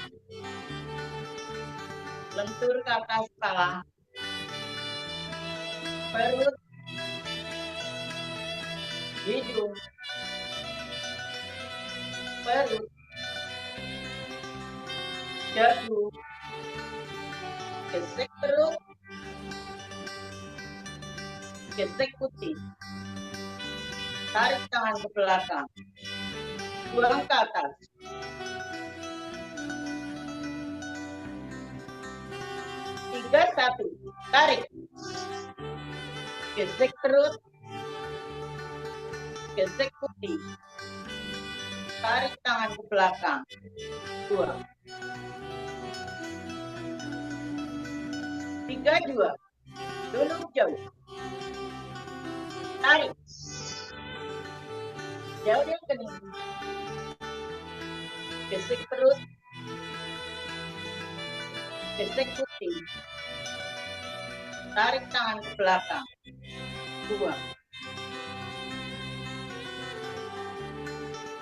Lentur ke atas kepala. Perut. Hidung. Perut. Dagu. Gesek perut. Gesek putih. Tarik tangan ke belakang. Buang ke atas. 3, 1. Tarik. Gesek perut. Gesek putih. Tarik tangan ke belakang. Buang. 3, 2. Tunduk jauh. Tarik. Jauhin kening. Gesek perut. Gesek putih. Tarik tangan ke belakang. Buang.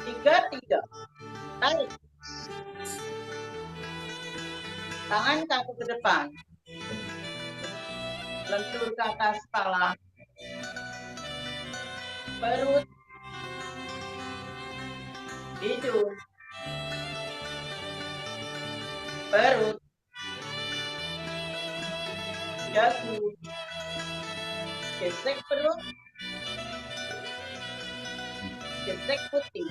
3, 3. Tarik. Tangan kaku ke depan. Lentur ke atas kepala. Perut. Hidung. Perut. Dagu. Gesek perut. Gesek putih.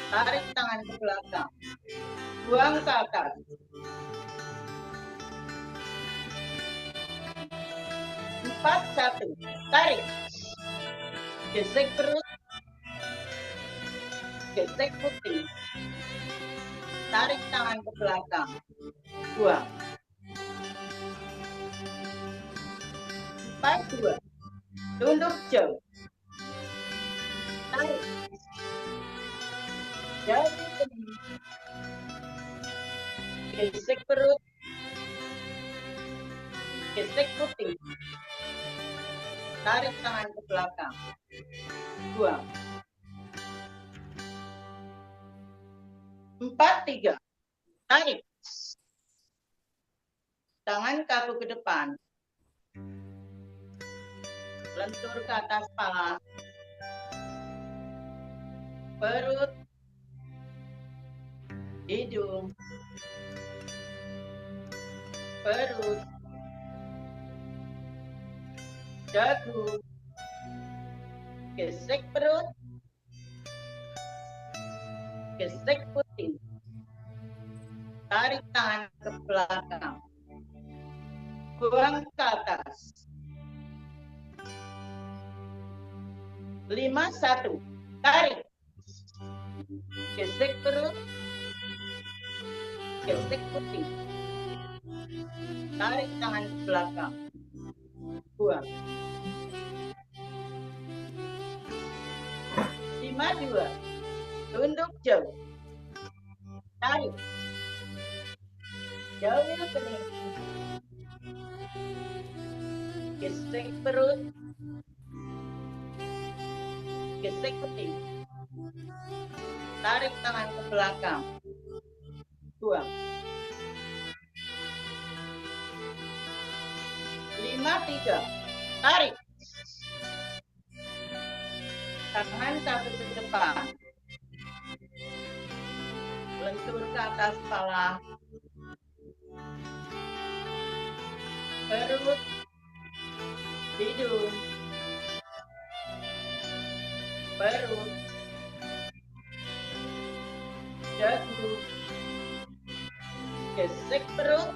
Tarik tangan ke belakang. Buang ke atas. 4, 1. Tarik. Gesek perut. Gesek putih. Tarik tangan ke belakang. Buang. 4, 2. Tunduk jauh. Tarik. Jauhin kening. gesek perut, gesek putih, tarik tangan ke belakang, buang. 4, 3, tarik. Tangan kaku ke depan. Lentur ke atas kepala. Perut. Hidung. Perut. Dagu. Gesek perut. Gesek putih. Tarik tangan ke belakang. Buang ke atas. 5, 1. Tarik. Gesek perut. Gesek putih. Tarik tangan ke belakang. Buang. 5, 2. Tunduk jauh. Tarik. Jauh kening. Gesek perut. Gesek putih. Tarik tangan ke belakang. Buang. 5, 3. Tarik. Tangan kaku ke depan. Lentur ke atas kepala. Perut. Hidung. Perut. Dagu. Gesek perut.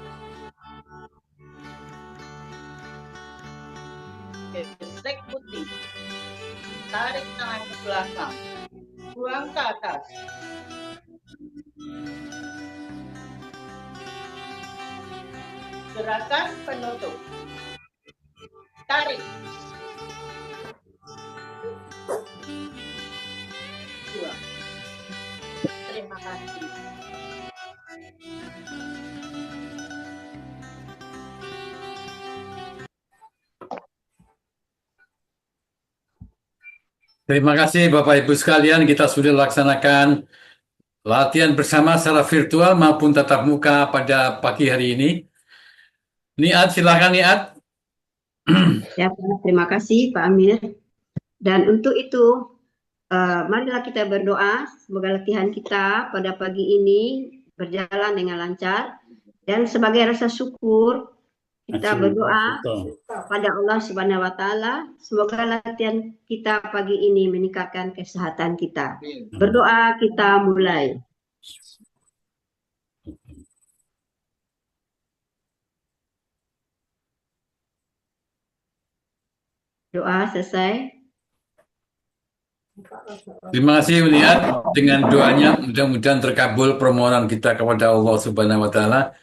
Gesek putih. Tarik tangan ke belakang. Buang ke atas. Gerakan penutup. Tarik. Buang. Terima kasih. Terima kasih Bapak Ibu sekalian, kita sudah laksanakan latihan bersama secara virtual maupun tatap muka pada pagi hari ini. Niat, silakan Niat. Ya, Pak, terima kasih Pak Amir. Dan untuk itu, marilah kita berdoa, semoga latihan kita pada pagi ini berjalan dengan lancar. Dan sebagai rasa syukur, kita berdoa pada Allah Subhanahu wa Ta'ala, semoga latihan kita pagi ini meningkatkan kesehatan kita. Berdoa kita mulai. Doa selesai. Terima kasih Niat, dengan doanya mudah-mudahan terkabul permohonan kita kepada Allah Subhanahu wa Ta'ala.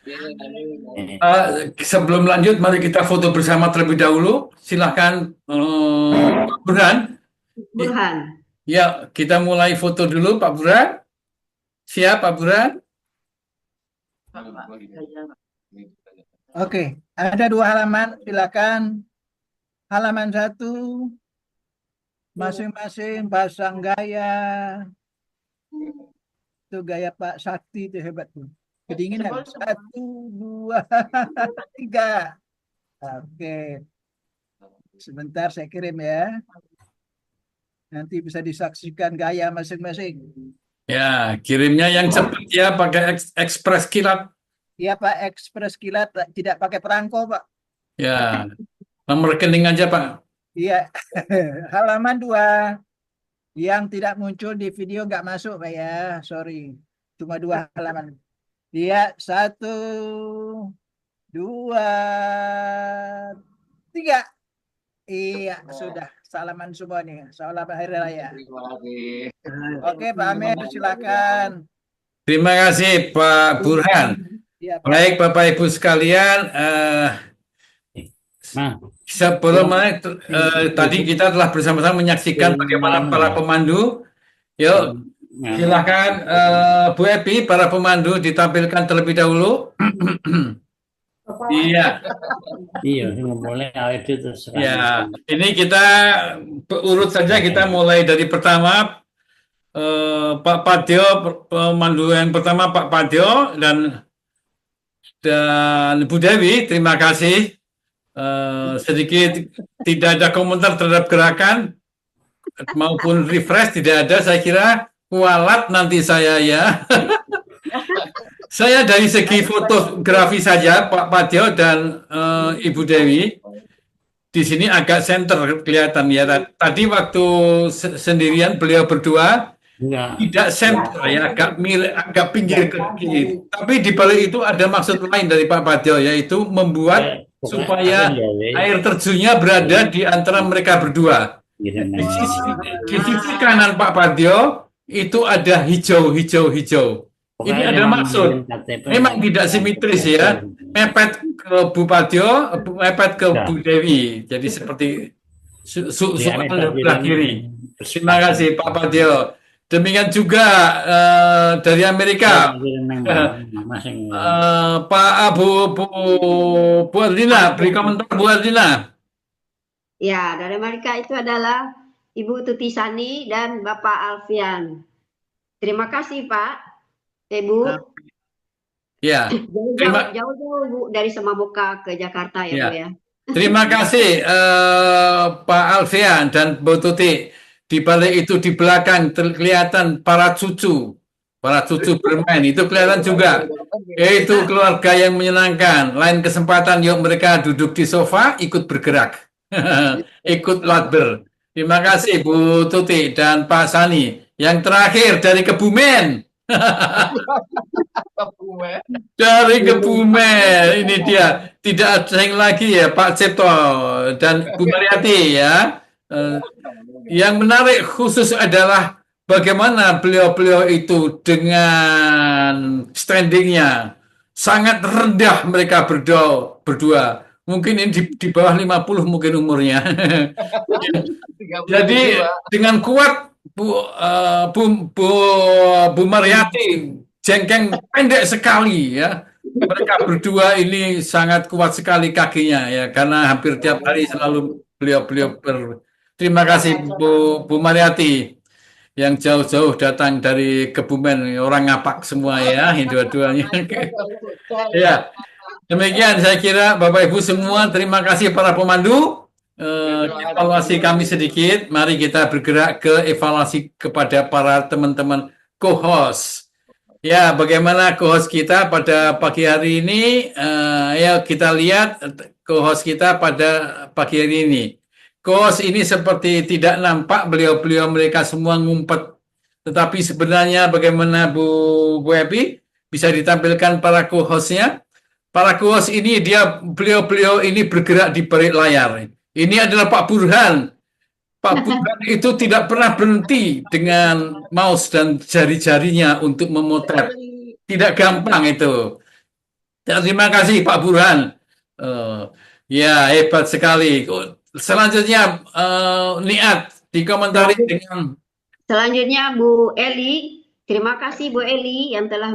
Sebelum lanjut, mari kita foto bersama terlebih dahulu. Silahkan Pak Burhan. Burhan. Ya, kita mulai foto dulu Pak Burhan. Siap Pak Burhan? Oke, ada 2 halaman, silakan. Halaman 1, masing-masing pasang gaya. Itu gaya Pak Sakti, itu hebat tuh. Kedinginan. 1, 2, 3. Oke. Sebentar saya kirim ya. Nanti bisa disaksikan gaya masing-masing. Ya, kirimnya yang cepat ya, pakai ekspres kilat. Iya Pak, ekspres kilat, tidak pakai perangko Pak. Ya, nomor rekening aja Pak. Iya, halaman 2. Yang tidak muncul di video nggak masuk Pak ya, sorry. Cuma 2 halaman. Iya, 1, 2, 3. Iya, sudah. Salaman semua nih. Salam hari raya. Oke, Pak Amir, silakan. Terima kasih Pak Burhan. Ya, Pak. Baik Bapak Ibu sekalian, sebelum tadi kita telah bersama-sama menyaksikan bagaimana para pemandu. Yuk Silakan Bu Epi, para pemandu ditampilkan terlebih dahulu. Iya, Iya, nggak boleh itu terserah. ya. Ini kita urut saja, kita mulai dari pertama. Pak Padyo, pemandu yang pertama Pak Padyo dan Bu Dewi, terima kasih. Sedikit tidak ada komentar terhadap gerakan maupun refresh, tidak ada. Saya kira kualat nanti saya ya. Saya dari segi fotografi saja, Pak Padyo dan Ibu Dewi di sini agak center kelihatan ya. Tadi waktu sendirian beliau berdua tidak center ya, agak pinggir ke kiri. Tapi di balik itu ada maksud lain dari Pak Padyo, yaitu membuat supaya air terjunnya berada di antara mereka berdua. Di sisi kanan Pak Padyo itu ada hijau. Ini ada maksud. Memang tidak simetris ya. Mepet ke Bu Padyo, mepet ke Bu Dewi. Jadi seperti sebelah kiri. Terima kasih Pak Padyo. Demikian juga dari Amerika, Pak Bu Ardina, beri komentar Bu Ardina. Ya, dari Amerika itu adalah Ibu Tuti Sani dan Bapak Alfian. Terima kasih Pak, Ibu. Ya, Jauh-jauh Bu dari Semamuka ke Jakarta ya Bu ya. Terima kasih Pak Alfian dan Bu Tuti. Di balik itu di belakang kelihatan para cucu bermain, itu kelihatan juga. Itu keluarga yang menyenangkan. Lain kesempatan yuk mereka duduk di sofa ikut bergerak. Ikut latber. Terima kasih Bu Tuti dan Pak Sani. Yang terakhir dari Kebumen. Dari Kebumen, ini dia. Tidak asing lagi ya Pak Cipto dan Bu Mariati ya. Yang menarik khusus adalah bagaimana beliau-beliau itu dengan standingnya sangat rendah, mereka berdua. Mungkin ini di bawah 50 mungkin umurnya. Jadi dengan kuat Bu Mariati, jengkeng pendek sekali ya. Mereka berdua ini sangat kuat sekali kakinya ya, karena hampir tiap hari selalu beliau Terima kasih Bu Mariati yang jauh-jauh datang dari Kebumen, orang ngapak semua ya, dua-duanya. Ya, demikian saya kira Bapak Ibu semua, terima kasih para pemandu. Evaluasi kami sedikit, mari kita bergerak ke evaluasi kepada para teman-teman co-host. Ya, bagaimana co-host kita pada pagi hari ini? Ya, kita lihat co-host kita pada pagi hari ini. Co-host ini seperti tidak nampak, beliau-beliau mereka semua ngumpet. Tetapi sebenarnya bagaimana Bu Epi? Bisa ditampilkan para co-hostnya? Para co-host ini beliau-beliau ini bergerak di balik layar. Ini adalah Pak Burhan. Pak Burhan itu tidak pernah berhenti dengan mouse dan jari-jarinya untuk memotret. Tidak gampang itu. Terima kasih Pak Burhan. Ya, hebat sekali. Selanjutnya Niat dikomentari dengan. Selanjutnya Bu Eli. Terima kasih Bu Eli yang telah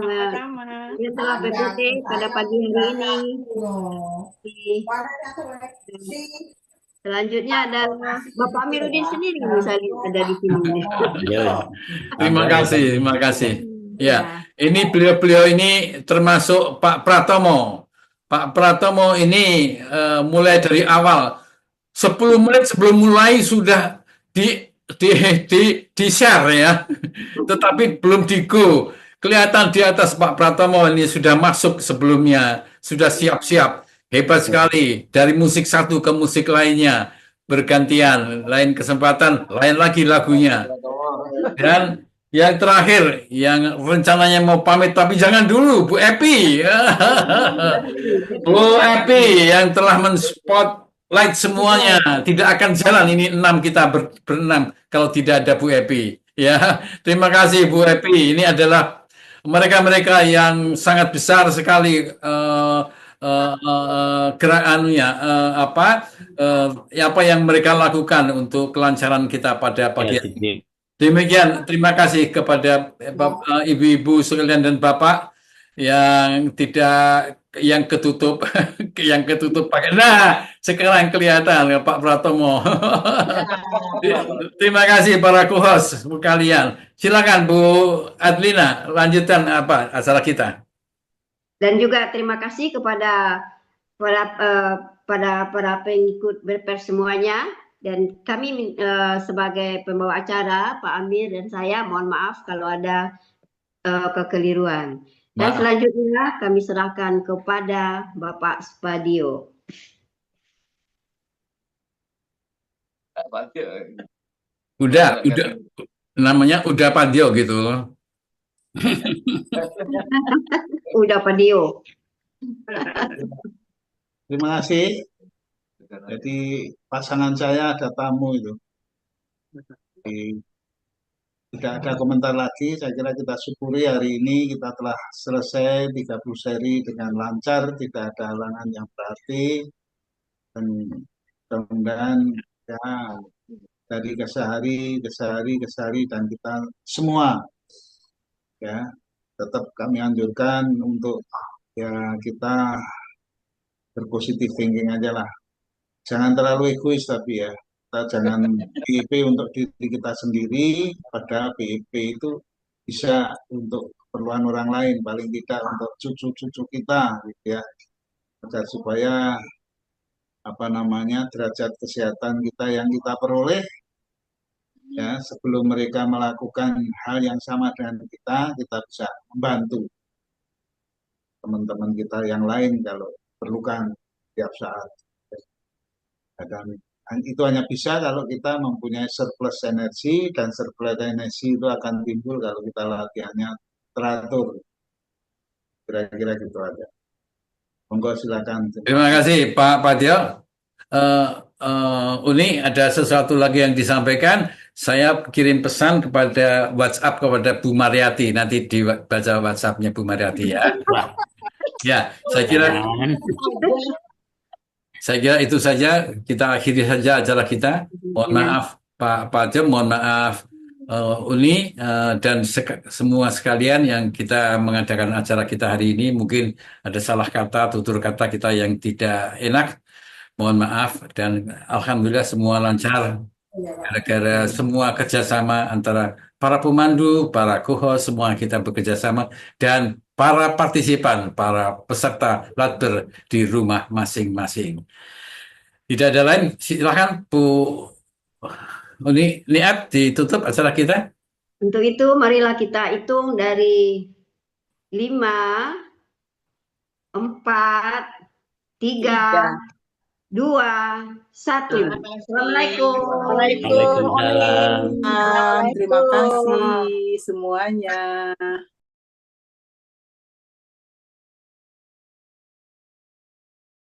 berkutik pada pagi hari ini. Selanjutnya adalah Bapak Amiruddin sendiri misalnya ada di sini. Terima kasih. Ya, ini beliau ini termasuk Pak Pratomo. Pak Pratomo ini mulai dari awal 10 menit sebelum mulai sudah di share ya, tetapi belum di-go. Kelihatan di atas Pak Pratomo ini sudah masuk sebelumnya, sudah siap-siap. Hebat sekali, dari musik satu ke musik lainnya, bergantian, lain kesempatan, lain lagi lagunya. Dan yang terakhir, yang rencananya mau pamit, tapi jangan dulu, Bu Epi. Bu Epi yang telah men-spotlight semuanya, tidak akan jalan, ini 6 kita berenam kalau tidak ada Bu Epi. Ya, terima kasih Bu Epi, ini adalah mereka-mereka yang sangat besar sekali apa yang mereka lakukan untuk kelancaran kita pada pagi hari ini. Demikian, terima kasih kepada ibu-ibu sekalian dan bapak yang tidak yang ketutup yang ketutup pakai. Nah, sekarang kelihatan ya, Pak Pratomo. Terima kasih para co-host kalian. Silakan Bu Adlina, lanjutkan apa acara kita. Dan juga terima kasih kepada para pengikut berpers semuanya. Dan kami sebagai pembawa acara, Pak Amir dan saya, mohon maaf kalau ada kekeliruan. Dan selanjutnya kami serahkan kepada Bapak Spadio. Udah, namanya udah Padio gitu. Udah Padio. Terima kasih. Jadi pasangan saya ada tamu itu. Jadi, tidak ada komentar lagi. Saya kira kita syukuri hari ini kita telah selesai 30 seri dengan lancar, tidak ada halangan yang berarti. Dan mudah-mudahan ya dari ke sehari dan kita semua ya tetap kami anjurkan untuk ya kita berpositif thinking aja lah. Jangan terlalu egois tapi ya. Kita jangan BIP untuk diri kita sendiri, padahal BIP itu bisa untuk keperluan orang lain, paling tidak untuk cucu-cucu kita, gitu ya, agar supaya derajat kesehatan kita yang kita peroleh, ya sebelum mereka melakukan hal yang sama dengan kita bisa membantu teman-teman kita yang lain kalau perlukan setiap saat. Dan itu hanya bisa kalau kita mempunyai surplus energi, dan surplus energi itu akan timbul kalau kita latihannya teratur. Kira-kira gitu aja. Monggo silakan. Terima kasih Pak Padio. Uni, ada sesuatu lagi yang disampaikan? Saya kirim pesan kepada WhatsApp kepada Bu Mariati. Nanti dibaca WhatsApp-nya Bu Mariati ya. Ya, saya kira itu saja, kita akhiri saja acara kita. Mohon maaf Pak Padio, mohon maaf Uni, dan semua sekalian yang kita mengadakan acara kita hari ini. Mungkin ada salah kata, tutur kata kita yang tidak enak. Mohon maaf, dan alhamdulillah semua lancar. Gara-gara semua kerjasama antara para pemandu, para co-host, semua kita bekerja sama, dan para partisipan, para peserta latber di rumah masing-masing. Tidak ada lain, silakan Bu Uni, Niat ditutup acara kita. Untuk itu marilah kita hitung dari 5, 4, 3, 2, 1. Assalamualaikum. Waalaikumsalam. Terima kasih semuanya.